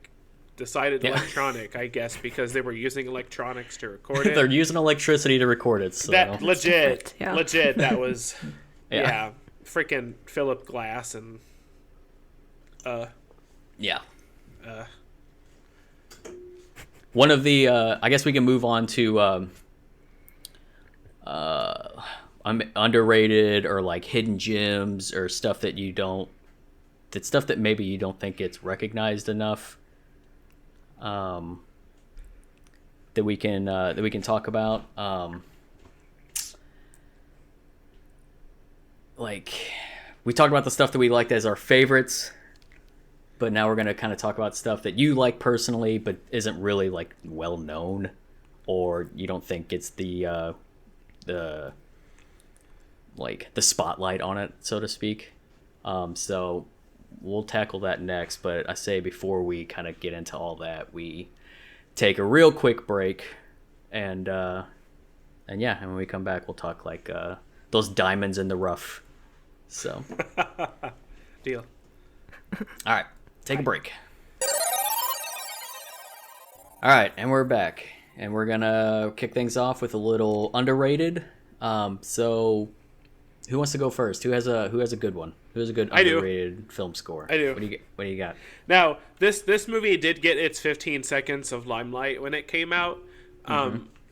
[SPEAKER 3] decided electronic, I guess, because they were using electronics to record it.
[SPEAKER 1] They're using electricity to record it. So.
[SPEAKER 3] That legit. That was
[SPEAKER 1] yeah.
[SPEAKER 3] Freaking Philip Glass and
[SPEAKER 1] one of the I guess we can move on to underrated or like hidden gems or stuff that stuff that maybe you don't think gets recognized enough, that we can talk about. Like, we talked about the stuff that we liked as our favorites, but now we're going to kind of talk about stuff that you like personally but isn't really like well known, or you don't think gets the spotlight on it, so to speak. So we'll tackle that next, but I say before we kind of get into all that, we take a real quick break, and when we come back, we'll talk like those diamonds in the rough. So
[SPEAKER 3] deal.
[SPEAKER 1] All right, take a break. All right, and we're back, and we're gonna kick things off with a little underrated. So who wants to go first? Who has a good one? Who has a good underrated film score?
[SPEAKER 3] I do.
[SPEAKER 1] What do you got?
[SPEAKER 3] Now, this movie did get its 15 seconds of limelight when it came out,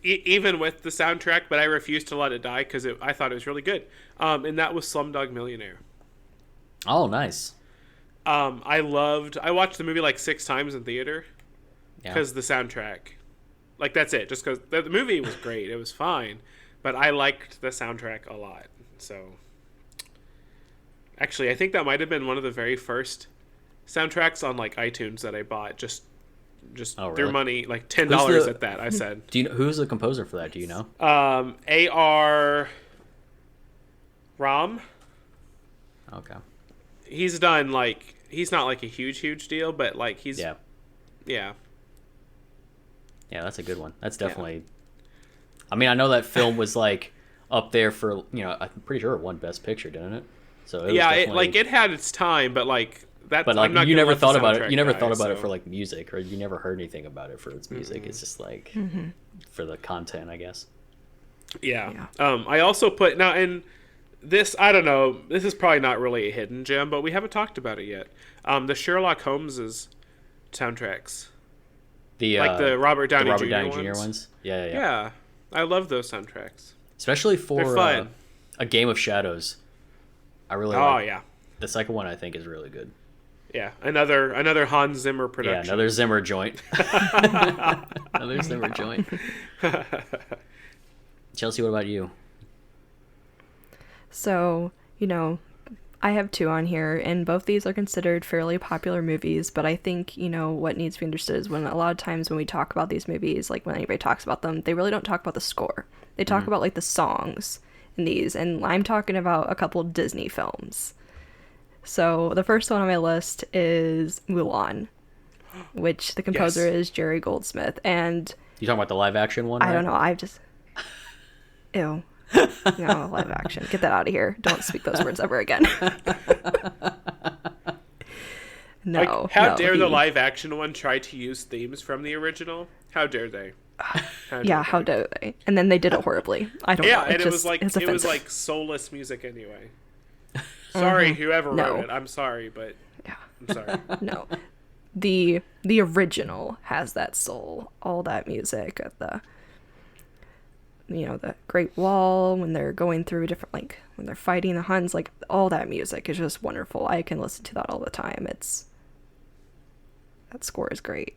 [SPEAKER 3] even with the soundtrack, but I refused to let it die because I thought it was really good. And that was Slumdog Millionaire.
[SPEAKER 1] Oh, nice.
[SPEAKER 3] I watched the movie like 6 times in theater because the soundtrack. Like, that's it. Just because the movie was great. It was fine. But I liked the soundtrack a lot. So, actually, I think that might have been one of the very first soundtracks on like iTunes that I bought. Just threw money, like $10 at that. I said.
[SPEAKER 1] Do you know who's the composer for that? Do you know?
[SPEAKER 3] A.R. Ram.
[SPEAKER 1] Okay.
[SPEAKER 3] He's done he's not like a huge deal, but like he's yeah.
[SPEAKER 1] Yeah, that's a good one. That's definitely. I mean, I know that film was like up there for, I'm pretty sure it won Best Picture, didn't it? So it was definitely...
[SPEAKER 3] it had its time, but like that.
[SPEAKER 1] But like you never thought about it. You never thought about it for like music, or you never heard anything about it for its music. Mm-hmm. It's just like for the content, I guess.
[SPEAKER 3] Yeah. I also put now in this. I don't know. This is probably not really a hidden gem, but we haven't talked about it yet. The Sherlock Holmes's soundtracks. The Robert Downey Jr. ones. Yeah. I love those soundtracks,
[SPEAKER 1] especially for
[SPEAKER 3] they're fun.
[SPEAKER 1] A Game of Shadows. I really. The second one I think is really good.
[SPEAKER 3] Yeah, another Hans Zimmer production.
[SPEAKER 1] Yeah, another Zimmer joint. Another Zimmer joint. Chelsea, what about you?
[SPEAKER 2] So, I have 2 on here, and both these are considered fairly popular movies, but I think, what needs to be understood is when a lot of times when we talk about these movies, like when anybody talks about them, they really don't talk about the score. They talk about like the songs in these, and I'm talking about a couple Disney films. So the first one on my list is Mulan, which the composer is Jerry Goldsmith, and...
[SPEAKER 1] You talking about the live action one?
[SPEAKER 2] I don't know, I've just... Ew. No, live action. Get that out of here. Don't speak those words ever again. No.
[SPEAKER 3] How dare the live action one try to use themes from the original? How dare they?
[SPEAKER 2] How dare they? And then they did it horribly. I don't know. Yeah,
[SPEAKER 3] and it was like soulless music anyway. Sorry, whoever wrote it. I'm sorry, but I'm sorry.
[SPEAKER 2] No. The original has that soul, all that music at the the Great Wall, when they're going through different, like when they're fighting the Huns, like all that music is just wonderful. I can listen to that all the time. That score is great.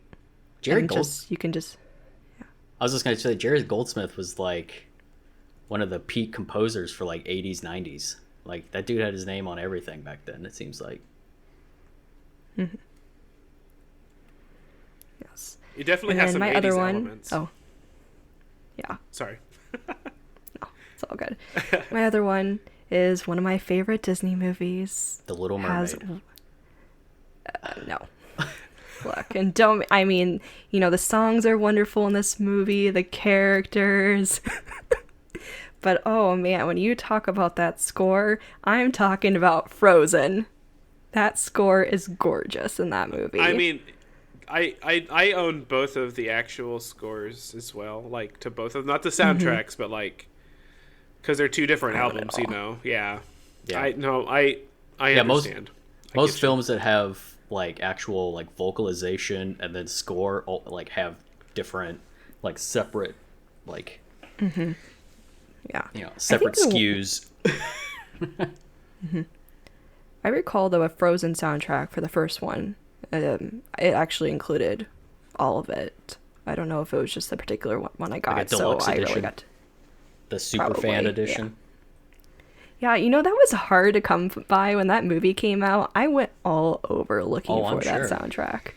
[SPEAKER 1] Jerry
[SPEAKER 2] I was
[SPEAKER 1] just gonna say Jerry Goldsmith was like one of the peak composers for like 80s, 90s. Like that dude had his name on everything back then, it seems like.
[SPEAKER 2] Mm-hmm. Yes.
[SPEAKER 3] He definitely has some 80s elements.
[SPEAKER 2] Oh. Yeah.
[SPEAKER 3] Sorry.
[SPEAKER 2] No, it's all good. My other one is one of my favorite Disney movies.
[SPEAKER 1] The Little Mermaid.
[SPEAKER 2] No. Look, and the songs are wonderful in this movie, the characters. But oh man, when you talk about that score, I'm talking about Frozen. That score is gorgeous in that movie.
[SPEAKER 3] I mean, I own both of the actual scores as well, like to both of them. Not the soundtracks, but like, because they're 2 different albums, Yeah. I understand.
[SPEAKER 1] Most films that have like actual like vocalization and then score like have different like separate like
[SPEAKER 2] Yeah.
[SPEAKER 1] Separate SKUs.
[SPEAKER 2] I recall though a Frozen soundtrack for the first one. It actually included all of it. I don't know if it was just the particular one I got.
[SPEAKER 1] Like a deluxe
[SPEAKER 2] so I
[SPEAKER 1] edition?
[SPEAKER 2] really got
[SPEAKER 1] The super
[SPEAKER 2] Probably,
[SPEAKER 1] fan
[SPEAKER 2] yeah.
[SPEAKER 1] edition.
[SPEAKER 2] Yeah, that was hard to come by when that movie came out. I went all over looking
[SPEAKER 1] Oh, I'm
[SPEAKER 2] for that
[SPEAKER 1] sure.
[SPEAKER 2] soundtrack.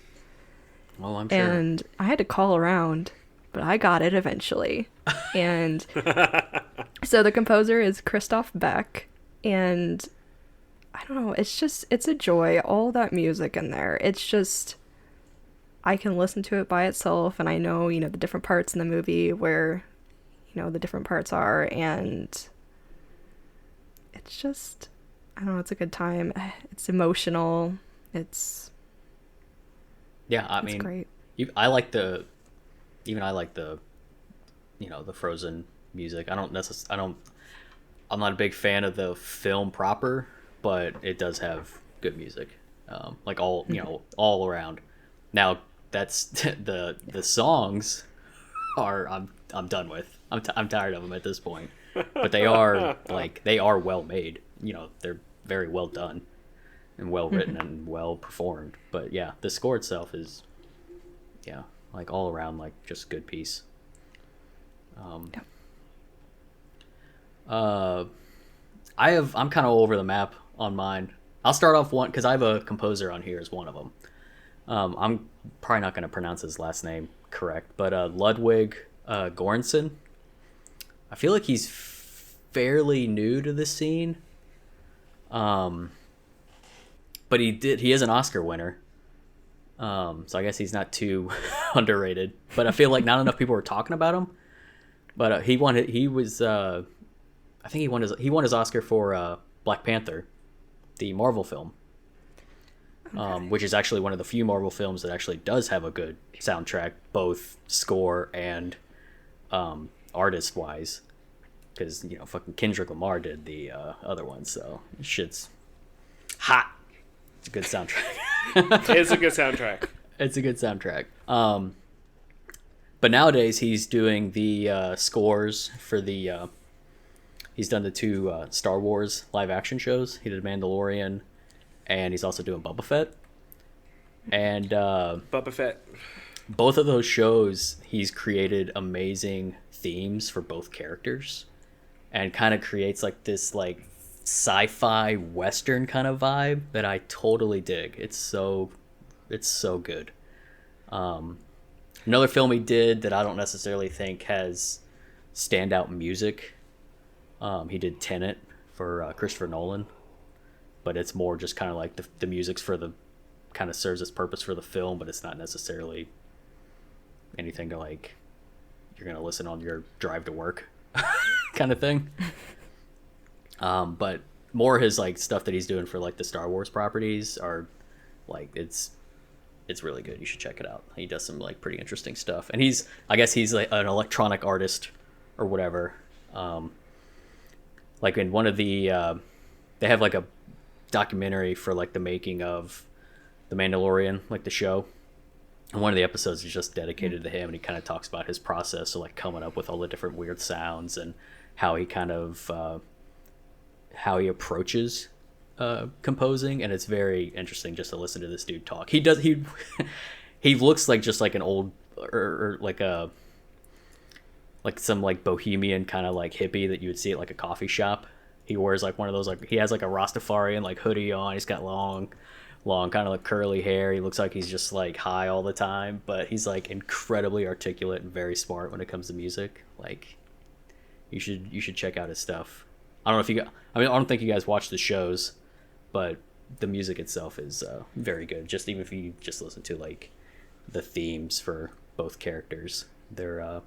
[SPEAKER 1] Well, I'm sure.
[SPEAKER 2] And I had to call around, but I got it eventually. And so the composer is Christoph Beck, and I don't know, it's a joy, all that music in there. It's just, I can listen to it by itself, and I know, the different parts in the movie where, the different parts are, and it's just, I don't know, it's a good time. It's emotional. It's great.
[SPEAKER 1] I like the the Frozen music. I'm not a big fan of the film proper, but it does have good music. Like all around. Now that's the songs are I'm done with. I'm tired of them at this point. But they are well made. They're very well done and well written and well performed. But yeah, the score itself is all around just good piece. I'm kind of all over the map on mine. I'll start off one because I have a composer on here as one of them. I'm probably not going to pronounce his last name correct, but Ludwig Göransson. I feel like he's fairly new to the scene. But he is an Oscar winner. So I guess he's not too underrated. But I feel like not enough people were talking about him. But he won his Oscar for Black Panther, the Marvel film. Okay. Which is actually one of the few Marvel films that actually does have a good soundtrack, both score and artist wise, because fucking Kendrick Lamar did the other one, so shit's hot. It's a good soundtrack.
[SPEAKER 3] It's a good soundtrack.
[SPEAKER 1] It's a good soundtrack. But nowadays he's doing the scores for the he's done the two Star Wars live action shows. He did Mandalorian, and he's also doing Boba Fett. And
[SPEAKER 3] Boba Fett.
[SPEAKER 1] Both of those shows, he's created amazing themes for both characters, and kind of creates this sci-fi western kind of vibe that I totally dig. It's so good. Another film he did that I don't necessarily think has standout music. He did Tenet for Christopher Nolan, but it's more just kind of the music's for the kind of serves its purpose for the film, but it's not necessarily anything to you're gonna listen on your drive to work kind of thing. But more his stuff that he's doing for the Star Wars properties are it's really good. You should check it out. He does some pretty interesting stuff, and I guess he's an electronic artist or whatever. In one of the they have a documentary for the making of The Mandalorian, the show. And one of the episodes is just dedicated to him, and he kind of talks about his process of coming up with all the different weird sounds and how he kind of how he approaches composing, and it's very interesting just to listen to this dude talk. He looks just like an old or some bohemian kind of hippie that you would see at a coffee shop. He wears one of those he has a Rastafarian hoodie on. He's got long kind of curly hair. He looks like he's just high all the time, but he's incredibly articulate and very smart when it comes to music. You should check out his stuff. I don't think you guys watch the shows, but the music itself is very good. Just even if you just listen to the themes for both characters, they're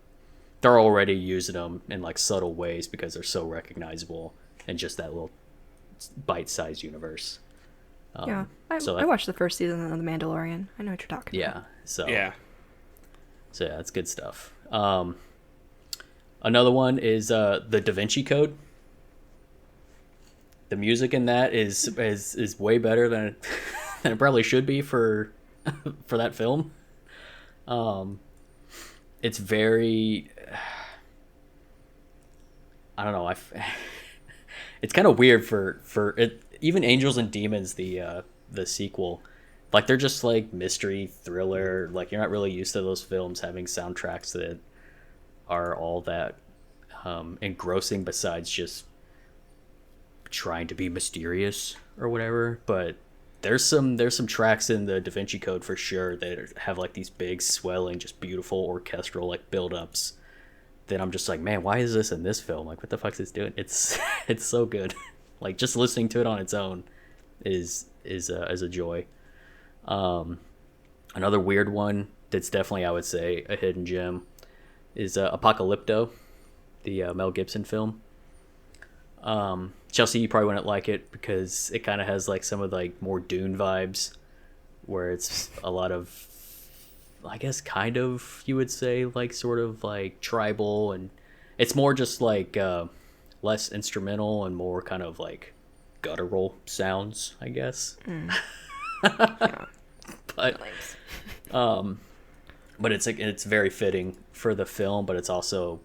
[SPEAKER 1] already using them in subtle ways because they're so recognizable in just that little bite-sized universe.
[SPEAKER 2] I watched the first season of The Mandalorian. I know what you're talking about.
[SPEAKER 1] Yeah, it's good stuff. Another one is the Da Vinci Code. The music in that is way better than it probably should be for that film. It's very I don't know. It's kind of weird for it. Even Angels and Demons, the sequel, like they're just like mystery thriller. Like you're not really used to those films having soundtracks that are all that engrossing. Besides just trying to be mysterious or whatever, but there's some tracks in the Da Vinci Code for sure that have like these big swelling, just beautiful orchestral like build-ups that I'm just like, man, why is this in this film? Like, what the fuck's this doing? It's so good. Like just listening to it on its own is a joy. Another weird one that's definitely, I would say, a hidden gem is Apocalypto, the Mel Gibson film. Chelsea, you probably wouldn't like it because it kind of has like some of like more Dune vibes, where it's a lot of, I guess, kind of, you would say, like sort of like tribal, and it's more just like less instrumental and more kind of like guttural sounds, I guess.
[SPEAKER 2] Yeah.
[SPEAKER 1] But it's very fitting for the film, but it's also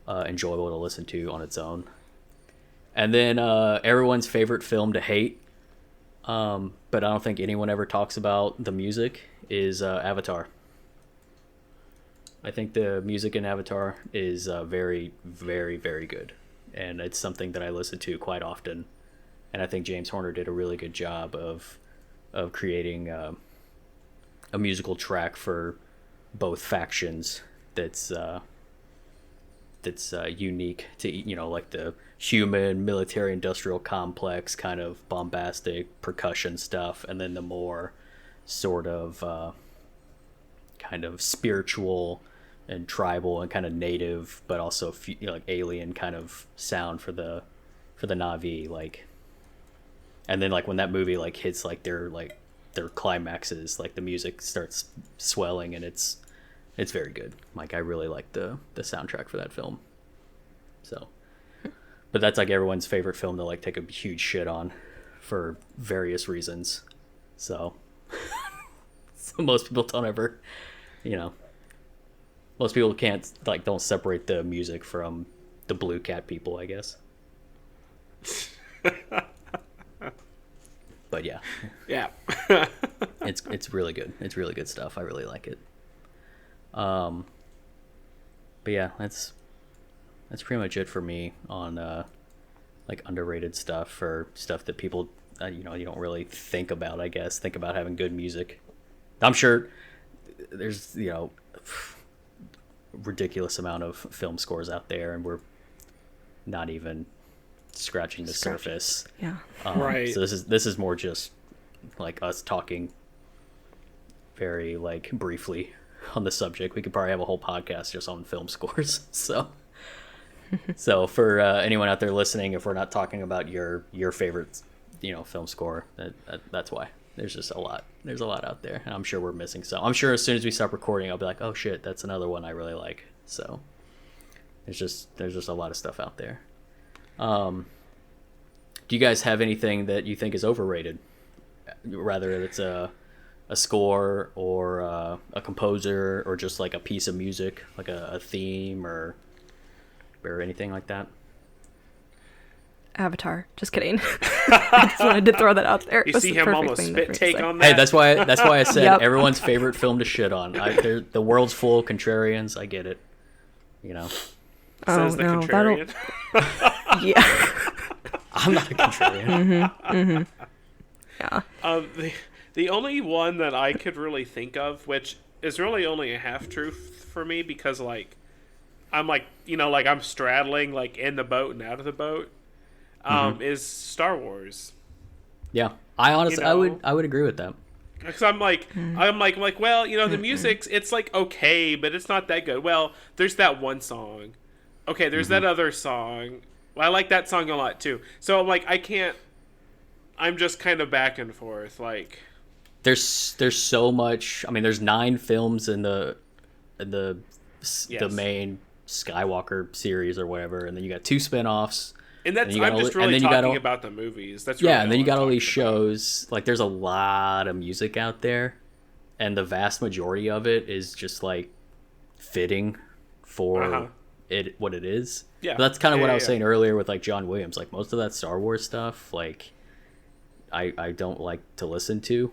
[SPEAKER 1] enjoyable to listen to on its own. And then everyone's favorite film to hate, but I don't think anyone ever talks about the music, is Avatar. I think the music in Avatar is very, very, very good, and it's something that I listen to quite often. And I think James Horner did a really good job of creating a musical track for both factions that's unique to, you know, like the human military industrial complex kind of bombastic percussion stuff, and then the more sort of kind of spiritual and tribal and kind of native but also like alien kind of sound for the Na'vi, like. And then like when that movie like hits like their climaxes, like the music starts swelling, and it's very good. Like I really like the soundtrack for that film. So, but that's like everyone's favorite film to like take a huge shit on for various reasons. So, so most people don't ever, you know, most people don't separate the music from the Blue Cat people, I guess. But yeah. It's really good. It's really good stuff. I really like it. But yeah, that's pretty much it for me on like underrated stuff, or stuff that people you don't really think about. I guess think about having good music. I'm sure there's ridiculous amount of film scores out there, and we're not even scratching the surface.
[SPEAKER 2] Yeah.
[SPEAKER 3] Right.
[SPEAKER 1] So this is more just like us talking very like briefly on the subject. We could probably have a whole podcast just on film scores. So for anyone out there listening, if we're not talking about your favorite film score, that's why. There's just a lot. There's a lot out there, and I'm sure we're missing some. I'm sure as soon as we stop recording, I'll be like, oh shit, that's another one I really like. So there's just a lot of stuff out there. Do you guys have anything that you think is overrated? Rather it's a score or a composer, or just like a piece of music, like a theme or anything like that?
[SPEAKER 2] Avatar. Just kidding. I just wanted to throw that out there.
[SPEAKER 3] You see him almost spit take on that.
[SPEAKER 1] Hey, that's why I said
[SPEAKER 2] Yep.
[SPEAKER 1] Everyone's favorite film to shit on. The world's full of contrarians. I get it.
[SPEAKER 3] Says the contrarian.
[SPEAKER 2] Yeah.
[SPEAKER 1] I'm not a contrarian.
[SPEAKER 2] Yeah.
[SPEAKER 3] The only one that I could really think of, which is really only a half truth for me, because like I'm like I'm straddling like in the boat and out of the boat, is Star Wars.
[SPEAKER 1] Yeah, I honestly I would agree with that.
[SPEAKER 3] Because I'm like, well, the music's, it's like okay, but it's not that good. Well, there's that one song. Okay, there's that other song. Well, I like that song a lot too. So I'm like, I'm just kind of back and forth. Like,
[SPEAKER 1] there's so much. I mean, there's 9 films in the main Skywalker series or whatever, and then you got 2 spin-offs.
[SPEAKER 3] And that's I'm just really talking about the movies. That's really
[SPEAKER 1] and then you got all these shows. Like, there's a lot of music out there, and the vast majority of it is just like fitting for what it is.
[SPEAKER 3] Yeah.
[SPEAKER 1] But that's kind of what I was
[SPEAKER 3] yeah.
[SPEAKER 1] saying earlier with like John Williams. Like most of that Star Wars stuff, like I don't like to listen to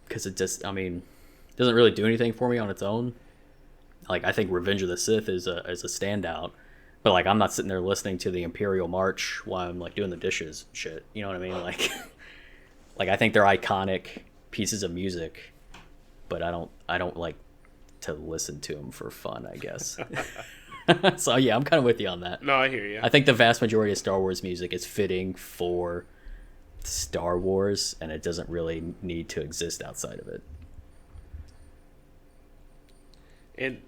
[SPEAKER 1] because it just, I mean, doesn't really do anything for me on its own. Like I think Revenge of the Sith is a standout, but like I'm not sitting there listening to the Imperial March while I'm like doing the dishes and shit. You know what I mean? Like like I think they're iconic pieces of music, but I don't like to listen to them for fun, I guess. So yeah, I'm kind of with you on that.
[SPEAKER 3] No, I hear you.
[SPEAKER 1] I think the vast majority of Star Wars music is fitting for Star Wars, and it doesn't really need to exist outside of it.
[SPEAKER 3] And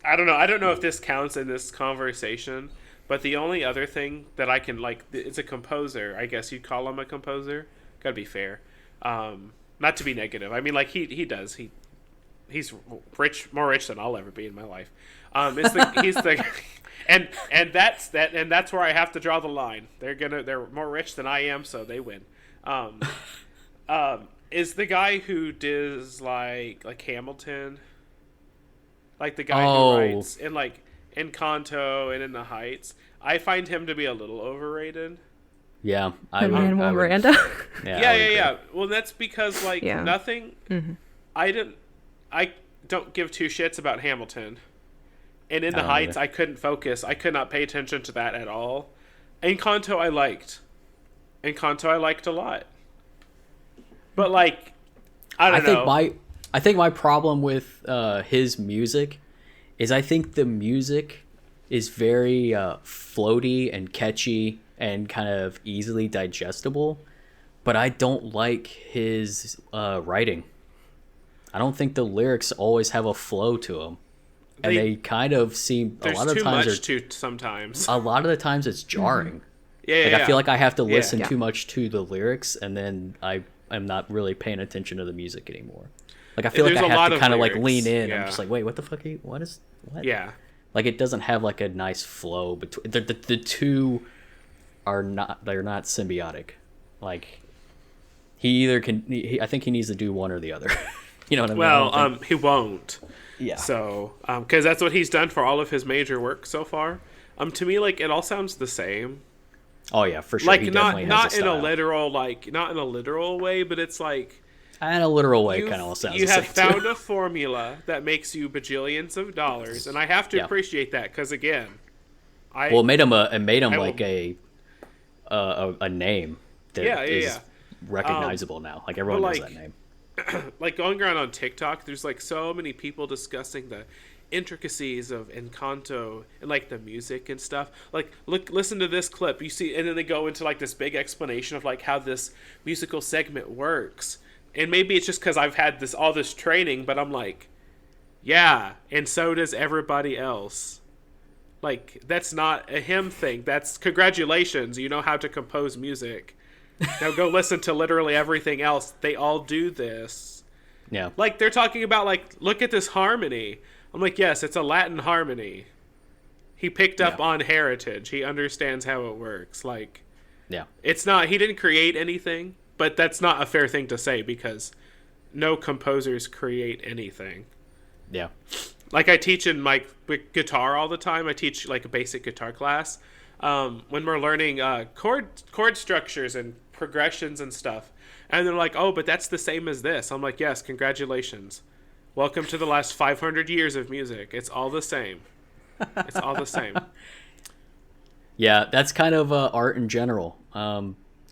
[SPEAKER 3] I don't know if this counts in this conversation, but the only other thing that I can like, it's a composer. I guess you'd call him a composer. Gotta be fair. Not to be negative. I mean, like he's rich, more rich than I'll ever be in my life. He's the and that's where I have to draw the line. They're more rich than I am, so they win. Is the guy who does like Hamilton, like the guy who writes in like Encanto and In the Heights. I find him to be a little overrated.
[SPEAKER 1] Yeah,
[SPEAKER 2] Lin-Manuel Miranda.
[SPEAKER 3] Yeah. Well, that's because like
[SPEAKER 2] Yeah.
[SPEAKER 3] nothing.
[SPEAKER 2] Mm-hmm.
[SPEAKER 3] I don't give two shits about Hamilton, and In the
[SPEAKER 1] don't
[SPEAKER 3] Heights
[SPEAKER 1] either.
[SPEAKER 3] I couldn't focus. I could not pay attention to that at all. Encanto I liked. Encanto I liked a lot. But like, I don't know.
[SPEAKER 1] I think my problem with his music is I think the music is very floaty and catchy and kind of easily digestible, but I don't like his writing. I don't think the lyrics always have a flow to them, and they kind of seem a lot of
[SPEAKER 3] too
[SPEAKER 1] times
[SPEAKER 3] much to sometimes.
[SPEAKER 1] a lot of the times it's jarring.
[SPEAKER 3] Yeah,
[SPEAKER 1] I feel like I have to listen
[SPEAKER 2] Yeah.
[SPEAKER 1] too much to the lyrics, and then I'm not really paying attention to the music anymore. Like I feel like
[SPEAKER 3] There's
[SPEAKER 1] I
[SPEAKER 3] a
[SPEAKER 1] have
[SPEAKER 3] lot
[SPEAKER 1] to
[SPEAKER 3] of
[SPEAKER 1] kind of like
[SPEAKER 3] lyrics,
[SPEAKER 1] lean in.
[SPEAKER 3] yeah.
[SPEAKER 1] I'm just like, wait, what the fuck? What?
[SPEAKER 3] Yeah.
[SPEAKER 1] Like it doesn't have like a nice flow between the two. They're not symbiotic. Like he either can. I think he needs to do one or the other. You know what I mean?
[SPEAKER 3] Well, he won't.
[SPEAKER 1] Yeah.
[SPEAKER 3] So, because that's what he's done for all of his major work so far. To me, like it all sounds the same.
[SPEAKER 1] Oh yeah, for sure.
[SPEAKER 3] Like
[SPEAKER 1] he
[SPEAKER 3] not
[SPEAKER 1] definitely has
[SPEAKER 3] not
[SPEAKER 1] a
[SPEAKER 3] in a
[SPEAKER 1] style.
[SPEAKER 3] literal not in a literal way, but it's like
[SPEAKER 1] In a literal way, kind of sounds.
[SPEAKER 3] you
[SPEAKER 1] the
[SPEAKER 3] have
[SPEAKER 1] same,
[SPEAKER 3] found
[SPEAKER 1] too.
[SPEAKER 3] a formula that makes you bajillions of dollars, and I have to
[SPEAKER 1] Yeah.
[SPEAKER 3] appreciate that because again,
[SPEAKER 1] Well, it made him
[SPEAKER 3] I
[SPEAKER 1] like
[SPEAKER 3] will-
[SPEAKER 1] a name that
[SPEAKER 3] Yeah,
[SPEAKER 1] is recognizable now. Like everyone knows
[SPEAKER 3] like-
[SPEAKER 1] that name.
[SPEAKER 3] like going around on TikTok, there's like so many people discussing the intricacies of Encanto and like the music and stuff. Like listen to this clip, you see, and then they go into like this big explanation of like how this musical segment works. And maybe it's just because I've had all this training, but I'm like, yeah, and so does everybody else. Like that's not a him thing. That's congratulations, you know how to compose music. Now go listen to literally everything else. They all do this.
[SPEAKER 1] Yeah.
[SPEAKER 3] Like they're talking about like, look at this harmony. I'm like, yes, it's a Latin harmony. He picked up on heritage. He understands how it works. Like,
[SPEAKER 1] Yeah.
[SPEAKER 3] it's not, he didn't create anything, but that's not a fair thing to say because no composers create anything.
[SPEAKER 1] Yeah.
[SPEAKER 3] Like I teach in my guitar all the time. I teach like a basic guitar class. When we're learning chord structures and progressions and stuff. And they're like, oh, but that's the same as this. I'm like, yes, congratulations. Welcome to the last 500 years of music. It's all the same. It's all the same.
[SPEAKER 1] Yeah, that's kind of art in general.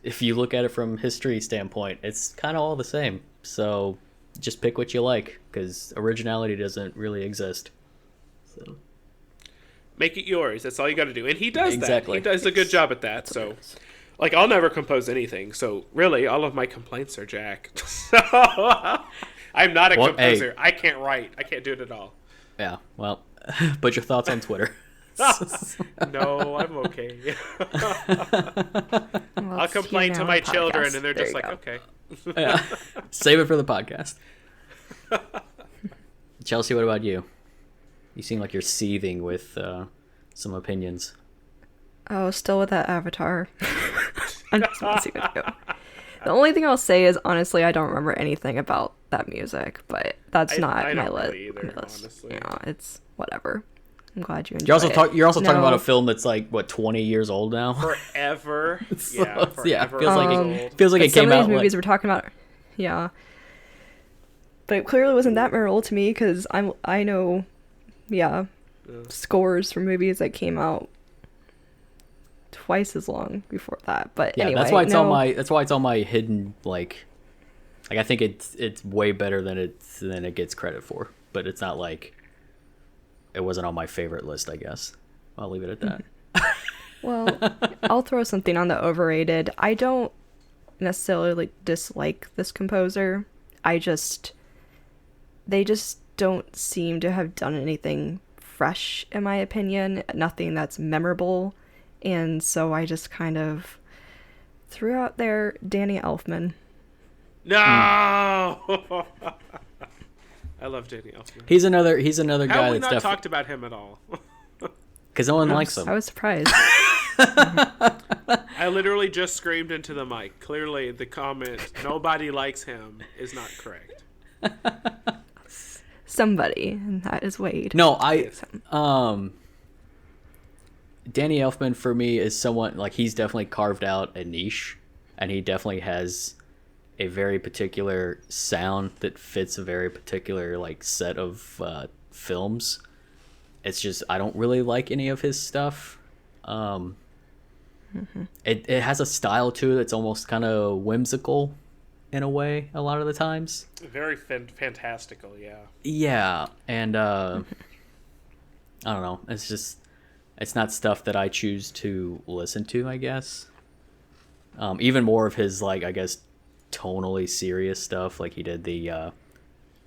[SPEAKER 1] If you look at it from history standpoint, it's kind of all the same. So just pick what you like because originality doesn't really exist. So.
[SPEAKER 3] Make it yours. That's all you got to do. And he does
[SPEAKER 1] Exactly.
[SPEAKER 3] that. He does a good job at that. So, like, I'll never compose anything. So, really, all of my complaints are Jack. So, I'm not a composer. I can't write. I can't do it at all.
[SPEAKER 1] Yeah, well, put your thoughts on Twitter.
[SPEAKER 3] No, I'm okay. I'll
[SPEAKER 2] Let's
[SPEAKER 3] complain
[SPEAKER 2] hear
[SPEAKER 3] to
[SPEAKER 2] now
[SPEAKER 3] my
[SPEAKER 2] on the
[SPEAKER 3] children,
[SPEAKER 2] podcast.
[SPEAKER 3] and they're
[SPEAKER 2] There
[SPEAKER 3] just
[SPEAKER 2] you
[SPEAKER 3] like,
[SPEAKER 2] go.
[SPEAKER 3] okay.
[SPEAKER 1] Yeah. Save it for the podcast. Chelsea, what about you? You seem like you're seething with some opinions.
[SPEAKER 2] Oh, still with that Avatar. I'm just messing with you. The only thing I'll say is, honestly, I don't remember anything about that music, but that's not
[SPEAKER 3] I
[SPEAKER 2] my
[SPEAKER 3] don't
[SPEAKER 2] list.
[SPEAKER 3] really either, honestly.
[SPEAKER 2] You know, it's whatever. I'm glad you enjoyed
[SPEAKER 1] You're also
[SPEAKER 2] it.
[SPEAKER 1] you're also talking about
[SPEAKER 2] No.
[SPEAKER 1] a film that's like what 20 years old now.
[SPEAKER 3] Forever.
[SPEAKER 1] So,
[SPEAKER 3] Yeah, forever.
[SPEAKER 1] feels like
[SPEAKER 2] Um,
[SPEAKER 1] it feels like
[SPEAKER 2] But
[SPEAKER 1] it
[SPEAKER 2] some
[SPEAKER 1] came
[SPEAKER 2] of these
[SPEAKER 1] out
[SPEAKER 2] movies
[SPEAKER 1] like,
[SPEAKER 2] we're talking about, yeah. But it clearly wasn't that memorable to me because I know, yeah, scores for movies that came out twice as long before that. But
[SPEAKER 1] yeah,
[SPEAKER 2] anyway,
[SPEAKER 1] that's why it's
[SPEAKER 2] no,
[SPEAKER 1] on my hidden like I think it's way better than it gets credit for, but it's not like it wasn't on my favorite list, I guess. I'll leave it at that.
[SPEAKER 2] Well, I'll throw something on the overrated. I don't necessarily dislike this composer. They just don't seem to have done anything fresh, in my opinion. Nothing that's memorable. And so I just kind of threw out there Danny Elfman.
[SPEAKER 3] No. I love Danny Elfman.
[SPEAKER 1] He's another
[SPEAKER 3] How
[SPEAKER 1] guy
[SPEAKER 3] have we
[SPEAKER 1] that's
[SPEAKER 3] not talked about him at all?
[SPEAKER 1] because no one likes him.
[SPEAKER 2] I was surprised.
[SPEAKER 3] I literally just screamed into the mic. Clearly, the comment "nobody likes him" is not correct.
[SPEAKER 2] Somebody, and that is Wade.
[SPEAKER 1] No, Danny Elfman for me is someone like he's definitely carved out a niche, and he definitely has a very particular sound that fits a very particular like set of films. It's just I don't really like any of his stuff. It has a style to it that's almost kind of whimsical in a way a lot of the times.
[SPEAKER 3] Very fantastical, yeah.
[SPEAKER 1] Yeah, and I don't know. It's not stuff that I choose to listen to, I guess. Even more of his like I guess tonally serious stuff, like he did the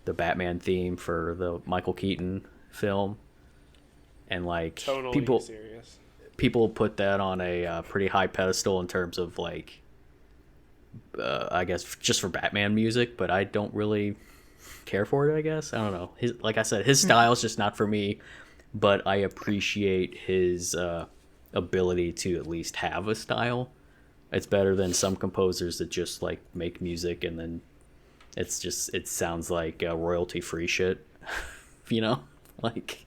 [SPEAKER 1] Batman theme for the Michael Keaton film, and like
[SPEAKER 3] Tonally serious.
[SPEAKER 1] People put that on a pretty high pedestal in terms of like I guess just for Batman music, but I don't really care for it, I guess. I don't know. Like I said, his style's just not for me, but I appreciate his ability to at least have a style. It's better than some composers that just like make music and then it sounds like royalty free shit. You know? Like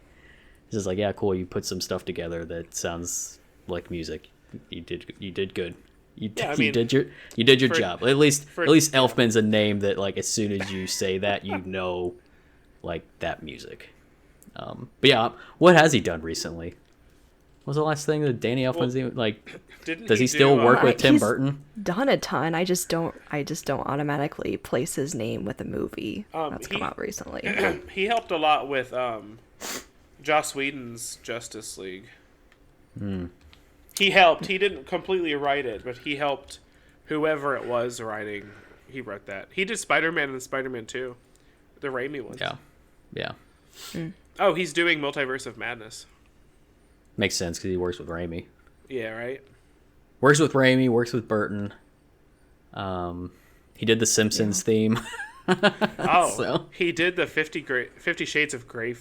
[SPEAKER 1] it's just like, yeah, cool, you put some stuff together that sounds like music. You did good. You did your job. At least Elfman's a name that like as soon as you say that you know like that music. But yeah, what has he done recently? What was the last thing that Danny Elfman's even like? Does he still work with Tim
[SPEAKER 2] He's
[SPEAKER 1] Burton?
[SPEAKER 2] Done a ton. I just don't automatically place his name with a movie that's come out recently.
[SPEAKER 3] He helped a lot with Joss Whedon's Justice League. He helped. He didn't completely write it, but he helped whoever it was writing. He wrote that. He did Spider-Man and Spider-Man 2, the Raimi ones.
[SPEAKER 1] Yeah.
[SPEAKER 3] Oh, he's doing Multiverse of Madness.
[SPEAKER 1] Makes sense because he works with Raimi.
[SPEAKER 3] Yeah, right?
[SPEAKER 1] Works with Raimi, works with Burton. He did the Simpsons theme.
[SPEAKER 3] Oh,
[SPEAKER 1] So-
[SPEAKER 3] he did the 50 Shades of Grey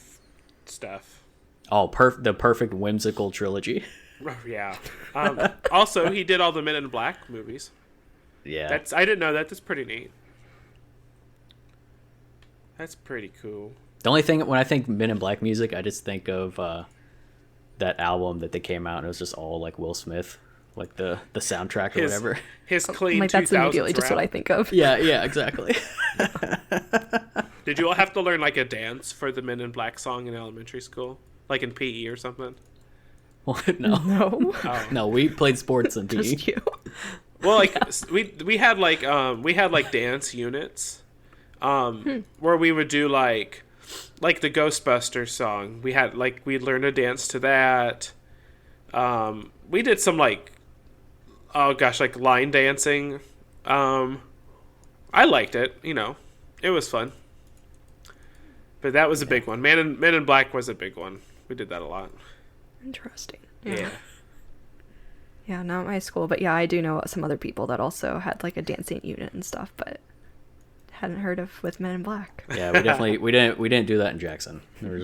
[SPEAKER 3] stuff.
[SPEAKER 1] Oh, the perfect whimsical trilogy.
[SPEAKER 3] Oh, yeah. Also, he did all the Men in Black movies.
[SPEAKER 1] Yeah.
[SPEAKER 3] I didn't know that. That's pretty neat. That's pretty cool.
[SPEAKER 1] The only thing when I think Men in Black music, I just think of that album that they came out and it was just all like Will Smith, like the soundtrack or whatever.
[SPEAKER 3] His clean
[SPEAKER 2] Like that's
[SPEAKER 3] 2000s
[SPEAKER 2] immediately just
[SPEAKER 3] rap.
[SPEAKER 2] what I think of.
[SPEAKER 1] Yeah, exactly.
[SPEAKER 3] Did you all have to learn like a dance for the Men in Black song in elementary school, like in PE or something?
[SPEAKER 1] What? No.
[SPEAKER 2] No,
[SPEAKER 1] No, we played sports in PE.
[SPEAKER 2] just you.
[SPEAKER 3] Well, like we had like dance units, where we would do like the Ghostbusters song. We'd learn to dance to that. We did some like, oh gosh, like line dancing. I liked it. It was fun. But that was a big one. Men in Black was a big one. We did that a lot.
[SPEAKER 2] Interesting.
[SPEAKER 3] Yeah.
[SPEAKER 2] Yeah, not my school, but yeah, I do know some other people that also had like a dancing unit and stuff, but hadn't heard of with Men in Black.
[SPEAKER 1] Yeah, we didn't do that in Jackson. We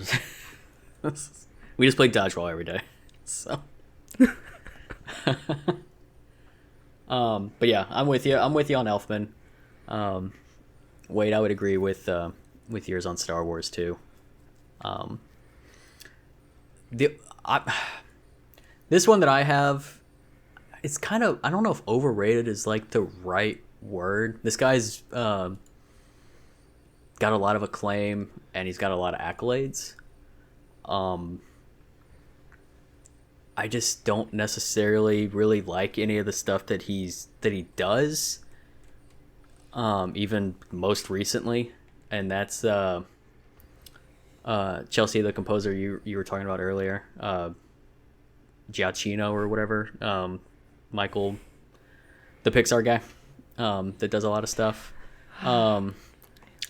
[SPEAKER 1] just played dodgeball every day. So but yeah, I'm with you. I'm with you on Elfman. Wade, I would agree with yours on Star Wars too. the this one that I have, it's kind of, I don't know if overrated is like the right word. This guy's got a lot of acclaim and he's got a lot of accolades. I just don't necessarily really like any of the stuff that he does. Even most recently, and that's Chelsea, the composer you were talking about earlier, Giacchino or whatever, Michael, the Pixar guy, that does a lot of stuff.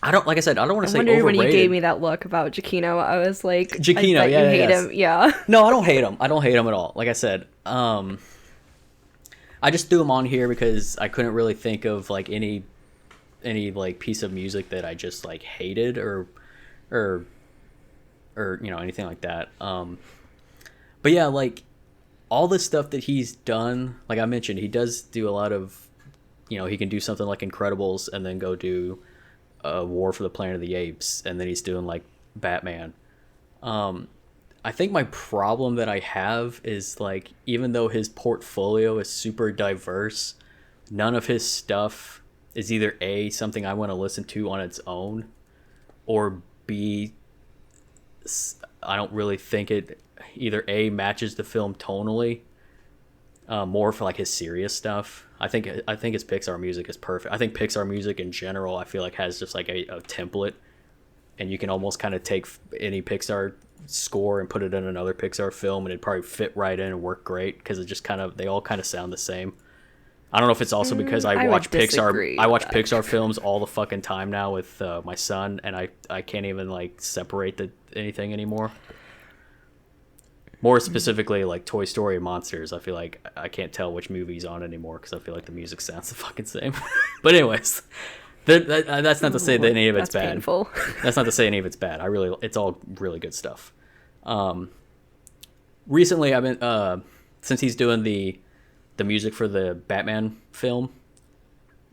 [SPEAKER 1] I don't, like I said, I don't want to say overrated.
[SPEAKER 2] When you gave me that look about Giacchino, I was like,
[SPEAKER 1] Giacchino,
[SPEAKER 2] I
[SPEAKER 1] yeah,
[SPEAKER 2] you hate
[SPEAKER 1] yes.
[SPEAKER 2] him, yeah.
[SPEAKER 1] No, I don't hate him. I don't hate him at all. Like I said, I just threw him on here because I couldn't really think of like any like piece of music that I just like hated or you know, anything like that. But yeah, like all the stuff that he's done, like I mentioned, he does do a lot of, you know, he can do something like Incredibles and then go do War for the Planet of the Apes, and then he's doing like Batman. I think my problem that I have is like, even though his portfolio is super diverse, none of his stuff is either A, something I want to listen to on its own, or B, I don't really think it either A, matches the film tonally, more for like his serious stuff. I think his Pixar music is perfect. I think Pixar music in general, I feel like, has just like a template, and you can almost kind of take any Pixar score and put it in another Pixar film, and it'd probably fit right in and work great because it just kind of, they all kind of sound the same. I don't know if it's also because I watch Pixar films all the fucking time now with my son, and I can't even like separate anything anymore. More specifically, like Toy Story and Monsters, I feel like I can't tell which movie's on anymore because I feel like the music sounds the fucking same. But anyways, that's not to say that any of it's bad.
[SPEAKER 2] Painful.
[SPEAKER 1] That's not to say any of it's bad. It's all really good stuff. Recently, I've been since he's doing the music for the Batman film,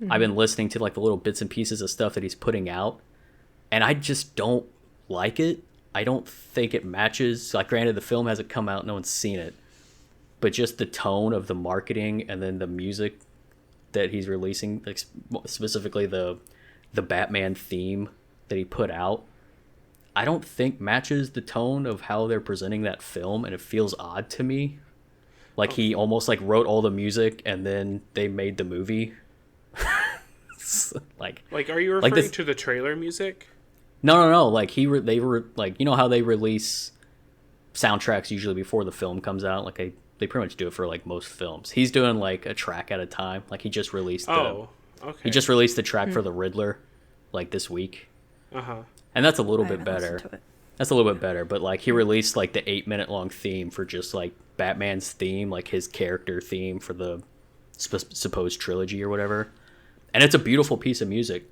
[SPEAKER 1] I've been listening to like the little bits and pieces of stuff that he's putting out, and I just don't like it. I don't think it matches. Like, granted, the film hasn't come out, no one's seen it, but just the tone of the marketing and then the music that he's releasing, like specifically the Batman theme that he put out, I don't think matches the tone of how they're presenting that film, and it feels odd to me. Like he almost like wrote all the music and then they made the movie. like
[SPEAKER 3] are you referring to the trailer music?
[SPEAKER 1] No. Like they were like, you know how they release soundtracks usually before the film comes out. Like they pretty much do it for like most films. He's doing like a track at a time. Like he just released. He just released the track for the Riddler, like this week. And that's a little bit better. That's a little bit better. But like he released like the 8-minute long theme for just like Batman's theme, like his character theme for the supposed trilogy or whatever. And it's a beautiful piece of music.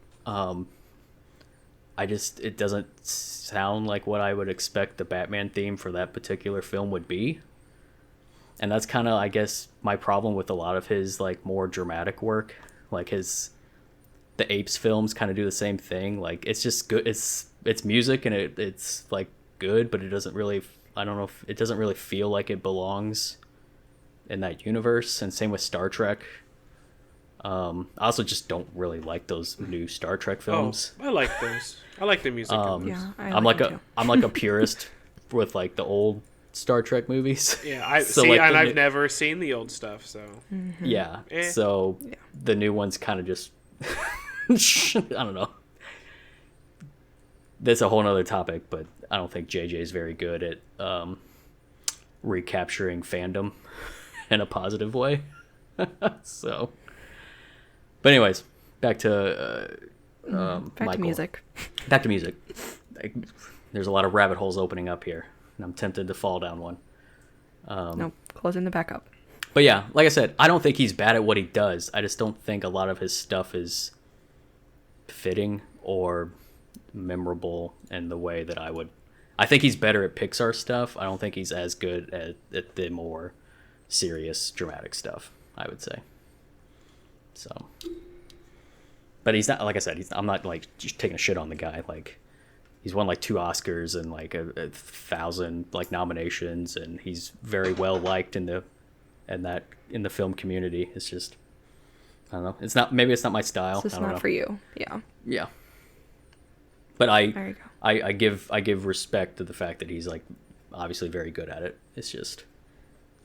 [SPEAKER 1] It doesn't sound like what I would expect the Batman theme for that particular film would be. And that's kind of, I guess, my problem with a lot of his like more dramatic work. Like the Apes films kind of do the same thing. Like it's just good. It's music and it's like good, but it doesn't really, I don't know if it doesn't really feel like it belongs in that universe. And same with Star Trek. I also just don't really like those new Star Trek films.
[SPEAKER 3] I like those. I like the music.
[SPEAKER 1] I'm like a purist with like the old Star Trek movies.
[SPEAKER 3] Yeah, I've never seen the old stuff, so
[SPEAKER 1] yeah. So the new ones kind of just I don't know. That's a whole nother topic, but I don't think JJ is very good at recapturing fandom in a positive way. So. But anyways, back to Michael.
[SPEAKER 2] Music.
[SPEAKER 1] Back to music. There's a lot of rabbit holes opening up here, and I'm tempted to fall down one.
[SPEAKER 2] Nope, closing the back up.
[SPEAKER 1] But yeah, like I said, I don't think he's bad at what he does. I just don't think a lot of his stuff is fitting or memorable in the way that I would. I think he's better at Pixar stuff. I don't think he's as good at the more serious, dramatic stuff, I would say. So, but he's not, like I said, I'm not like just taking a shit on the guy. Like, he's won like 2 Oscars and like a 1,000 like nominations, and he's very well liked in the film community. It's just, I don't know. It's not, maybe it's not my style.
[SPEAKER 2] It's just
[SPEAKER 1] I don't
[SPEAKER 2] not
[SPEAKER 1] know.
[SPEAKER 2] for you. Yeah.
[SPEAKER 1] Yeah. But
[SPEAKER 2] There you go.
[SPEAKER 1] I give respect to the fact that he's like obviously very good at it. It's just,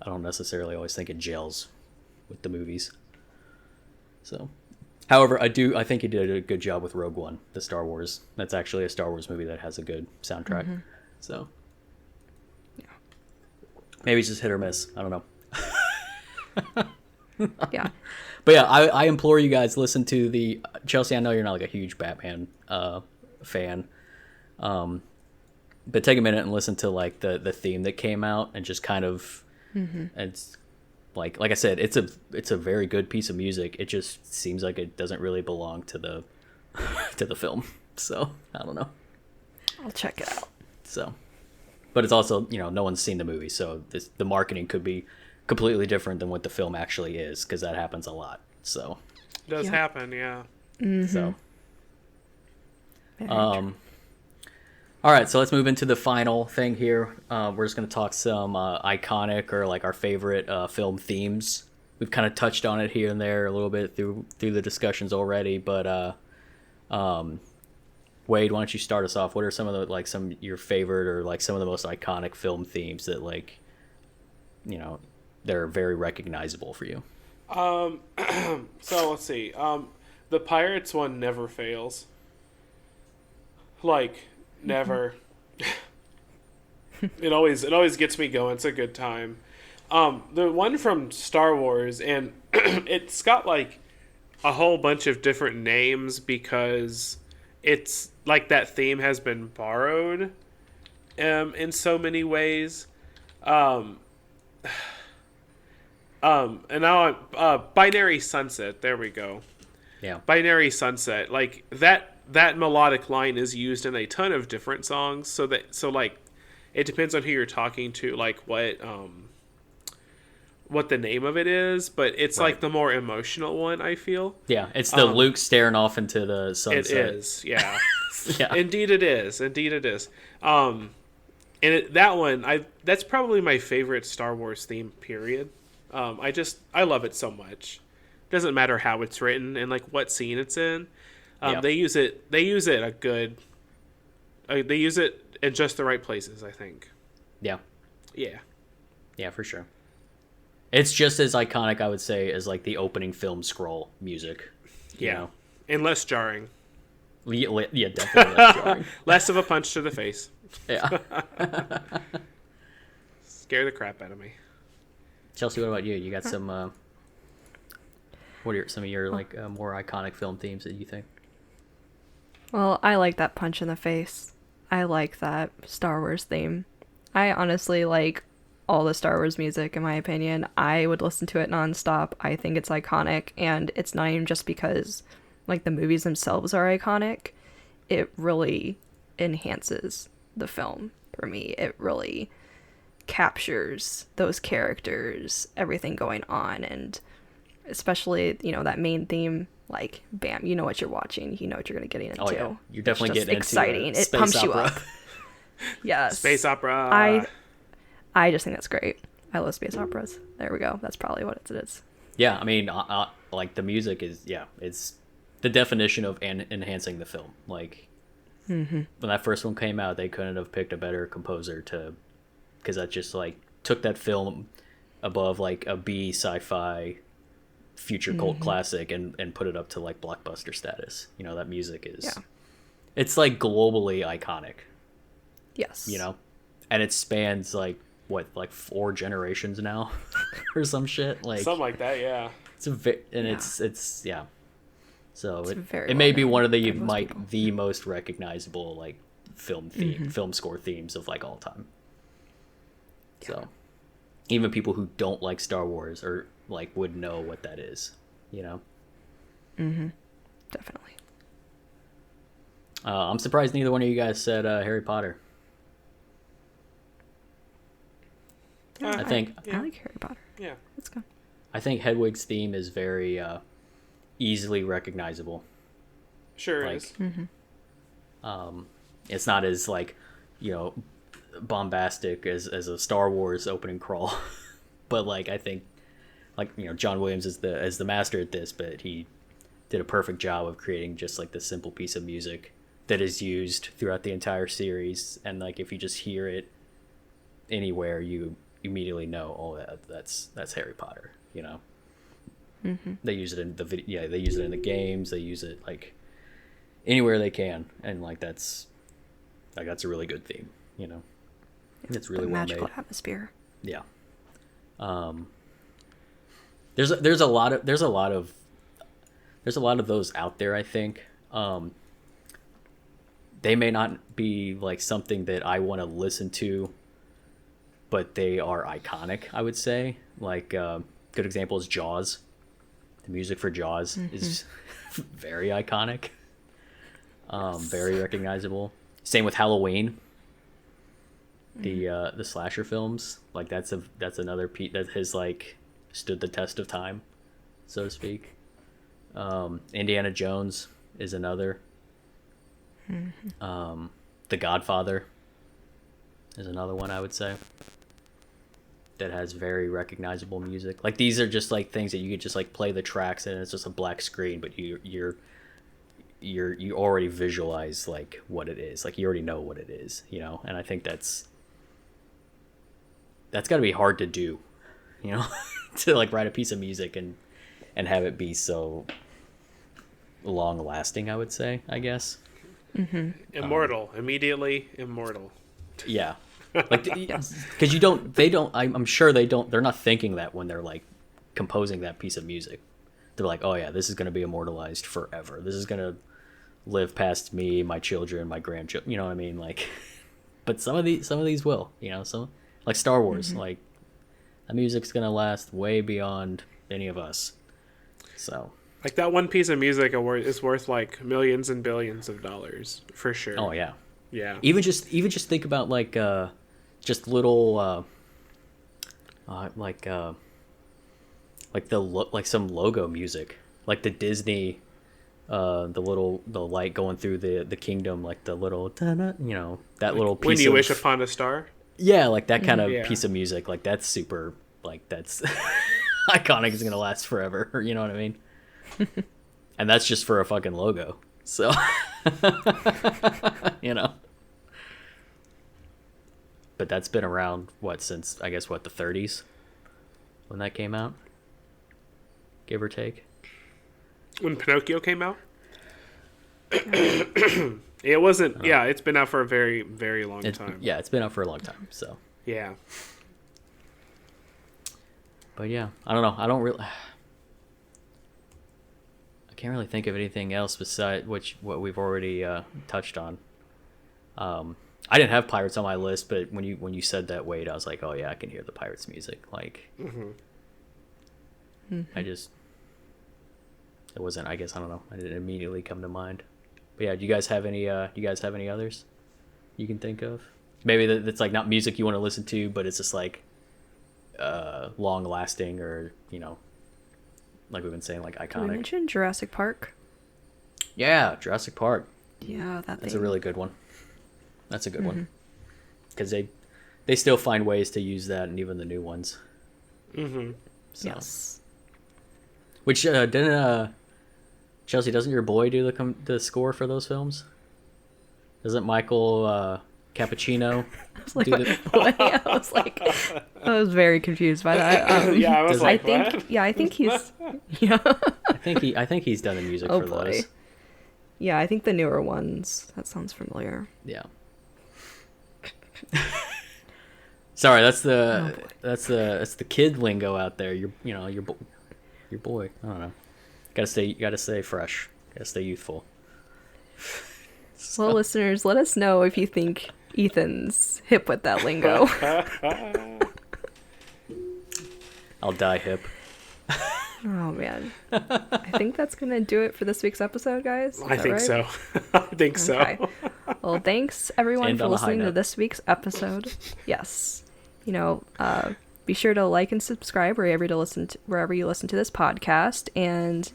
[SPEAKER 1] I don't necessarily always think it gels with the movies. So, however, I think he did a good job with Rogue One, the Star Wars. That's actually a Star Wars movie that has a good soundtrack.
[SPEAKER 2] Mm-hmm.
[SPEAKER 1] So,
[SPEAKER 2] Yeah.
[SPEAKER 1] maybe it's just hit or miss. I don't know.
[SPEAKER 2] Yeah.
[SPEAKER 1] But yeah, I implore you guys, listen to the Chelsea. I know you're not like a huge Batman fan, but take a minute and listen to like the theme that came out, and just kind of, it's like I said, it's a very good piece of music. It just seems like it doesn't really belong to the film. So I don't know.
[SPEAKER 2] I'll check it out.
[SPEAKER 1] So, but it's also, no one's seen the movie, so the marketing could be completely different than what the film actually is, because that happens a lot. So
[SPEAKER 3] It does happen, yeah.
[SPEAKER 1] so
[SPEAKER 2] Very true.
[SPEAKER 1] all right, so let's move into the final thing here. We're just going to talk some iconic or like our favorite film themes. We've kind of touched on it here and there a little bit through the discussions already, but Wade, why don't you start us off? What are some of the like some your favorite or like some of the most iconic film themes that like they're very recognizable for you?
[SPEAKER 3] So let's see. The Pirates one never fails. Like, never. It always gets me going. It's a good time. The one from Star Wars, and it's got like a whole bunch of different names because it's like that theme has been borrowed in so many ways. And now Binary Sunset. There we go.
[SPEAKER 1] Yeah.
[SPEAKER 3] Binary Sunset. Like that melodic line is used in a ton of different songs. So like it depends on who you're talking to, like what the name of it is, but it's
[SPEAKER 1] Right.
[SPEAKER 3] like the more emotional one, I feel.
[SPEAKER 1] Yeah, it's the Luke staring off into the sunset.
[SPEAKER 3] It is, yeah.
[SPEAKER 1] Yeah.
[SPEAKER 3] Indeed it is. And that one, that's probably my favorite Star Wars theme, period. I love it so much. Doesn't matter how it's written and like what scene it's in.
[SPEAKER 1] Yeah.
[SPEAKER 3] They use it in just the right places, I think.
[SPEAKER 1] Yeah.
[SPEAKER 3] Yeah.
[SPEAKER 1] Yeah, for sure. It's just as iconic, I would say, as like the opening film scroll music. You know?
[SPEAKER 3] And less jarring.
[SPEAKER 1] Yeah, definitely less jarring.
[SPEAKER 3] Less of a punch to the face.
[SPEAKER 1] Yeah.
[SPEAKER 3] Scare the crap out of me.
[SPEAKER 1] Chelsea, what about you? You got some what are some of your like more iconic film themes that you think?
[SPEAKER 2] Well, I like that punch in the face. I like that Star Wars theme. I honestly like all the Star Wars music, in my opinion. I would listen to it nonstop. I think it's iconic, and it's not even just because like the movies themselves are iconic. It really enhances the film for me. It really captures those characters, everything going on, and especially, that main theme, like, bam, you know what you're watching, you know what you're going to get into.
[SPEAKER 1] Oh yeah, you're definitely
[SPEAKER 2] it's just
[SPEAKER 1] getting
[SPEAKER 2] exciting.
[SPEAKER 1] into
[SPEAKER 2] It pumps you up. Yes.
[SPEAKER 3] Space opera.
[SPEAKER 2] I just think that's great. I love space operas. There we go. That's probably what it is.
[SPEAKER 1] Yeah, I mean, like the music is, it's the definition of enhancing the film. Like, when that first one came out, they couldn't have picked a better composer because that just like took that film above like a B sci-fi future cult classic and put it up to like blockbuster status. That music is, it's like globally iconic.
[SPEAKER 2] Yes.
[SPEAKER 1] And it spans like what, like 4 generations now, or some shit, like
[SPEAKER 3] Something like that, yeah.
[SPEAKER 1] It's yeah. So
[SPEAKER 2] It's very
[SPEAKER 1] it may
[SPEAKER 2] well
[SPEAKER 1] be
[SPEAKER 2] known
[SPEAKER 1] one of
[SPEAKER 2] by most people.
[SPEAKER 1] the most recognizable like film score themes of like all time. So even people who don't like Star Wars or like would know what that is,
[SPEAKER 2] Definitely.
[SPEAKER 1] I'm surprised neither one of you guys said Harry Potter. I think
[SPEAKER 2] I like Harry Potter.
[SPEAKER 3] Yeah.
[SPEAKER 2] Let's go.
[SPEAKER 1] I think Hedwig's theme is very easily recognizable.
[SPEAKER 3] Sure
[SPEAKER 1] Like,
[SPEAKER 3] is.
[SPEAKER 1] It's not as like, you know, bombastic as a Star Wars opening crawl, but like I think, like, you know, John Williams is the master at this, but he did a perfect job of creating just like this simple piece of music that is used throughout the entire series, and like if you just hear it anywhere, you immediately know, oh, that's Harry Potter, you know. They use it in the video, they use it in the games, they use it like anywhere they can, and like that's a really good theme, you know. It's really well
[SPEAKER 2] magical
[SPEAKER 1] made.
[SPEAKER 2] atmosphere.
[SPEAKER 1] Yeah. There's a lot of those out there, I think. They may not be like something that I want to listen to, but they are iconic, I would say. Like good example is Jaws. The music for Jaws is very iconic. Very recognizable. Same with Halloween. The slasher films, like that's another piece that has like stood the test of time, so to speak. Indiana Jones is another. The Godfather is another one, I would say, that has very recognizable music. Like these are just like things that you could just like play the tracks and it's just a black screen, but you already visualize like what it is. Like you already know what it is, you know. And I think that's got to be hard to do, you know, to like write a piece of music and have it be so long lasting, I would say, I guess.
[SPEAKER 3] Immortal. Immediately immortal.
[SPEAKER 1] Yeah. Like, because I'm sure they're not thinking that when they're like composing that piece of music. They're like, oh yeah, this is going to be immortalized forever. This is going to live past me, my children, my grandchildren, you know what I mean? Like, but some of these will, you know, some like Star Wars, like that music's going to last way beyond any of us. So
[SPEAKER 3] like that one piece of music is worth like millions and billions of dollars for sure.
[SPEAKER 1] Oh yeah.
[SPEAKER 3] Yeah.
[SPEAKER 1] Even just think about like just little like some logo music, like the Disney the light going through the kingdom, like the little you know, that like little piece
[SPEAKER 3] when you wish upon a star.
[SPEAKER 1] Yeah, like that kind of piece of music, like that's super, like that's iconic, is gonna last forever, you know what I mean? And that's just for a fucking logo, so you know. But that's been around since I guess the 30s when that came out, give or take. When
[SPEAKER 3] Pinocchio came out. It wasn't. Yeah, it's been out for a very, very long time.
[SPEAKER 1] Yeah, it's been out for a long time. So
[SPEAKER 3] yeah.
[SPEAKER 1] But yeah, I don't know. I can't really think of anything else besides what we've already touched on. I didn't have Pirates on my list, but when you said that, Wade, I was like, oh yeah, I can hear the Pirates music. Like, it wasn't. I guess I don't know. I didn't immediately come to mind. But yeah, do you guys have any others you can think of? Maybe that's like not music you want to listen to, but it's just like long lasting, or you know, like we've been saying, like iconic.
[SPEAKER 2] Did we mention Jurassic Park?
[SPEAKER 1] Yeah, Jurassic Park.
[SPEAKER 2] Yeah,
[SPEAKER 1] that's a really good one. That's a good one, because they still find ways to use that, and even the new ones. So.
[SPEAKER 2] Yes.
[SPEAKER 1] Which didn't Chelsea? Doesn't your boy do the score for those films? Doesn't Michael Cappuccino?
[SPEAKER 2] I was like, what? I was like, I was very confused by that.
[SPEAKER 3] Yeah, I was like,
[SPEAKER 2] what? I think he's. Yeah.
[SPEAKER 1] I think he's done the music for those.
[SPEAKER 2] Yeah, I think the newer ones. That sounds familiar.
[SPEAKER 1] Yeah. Sorry, that's the kid lingo out there. Your boy. I don't know. Gotta stay fresh. Gotta stay youthful.
[SPEAKER 2] Well, listeners, let us know if you think Ethan's hip with that lingo.
[SPEAKER 1] I'll die hip.
[SPEAKER 2] Oh man, I think that's gonna do it for this week's episode, guys.
[SPEAKER 3] I think so. I think so.
[SPEAKER 2] Well, thanks everyone for listening to this week's episode. Yes, be sure to like and subscribe wherever you listen to this podcast, and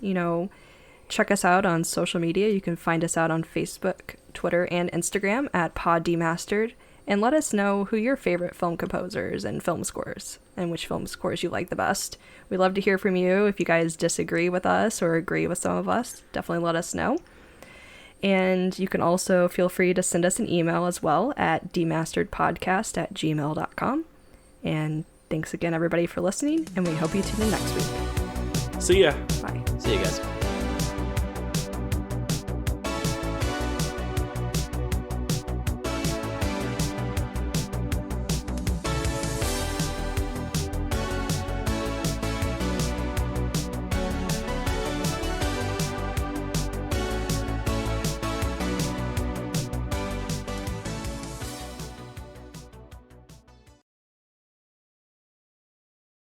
[SPEAKER 2] check us out on social media. You can find us out on Facebook, Twitter and Instagram at PodDemastered, and let us know who your favorite film composers and film scores, and which film scores you like the best. We love to hear from you. If you guys disagree with us or agree with some of us, definitely let us know. And you can also feel free to send us an email as well at demasteredpodcast@gmail.com. And thanks again, everybody, for listening, and we hope you tune in next week.
[SPEAKER 3] See ya.
[SPEAKER 2] Bye.
[SPEAKER 1] See you guys.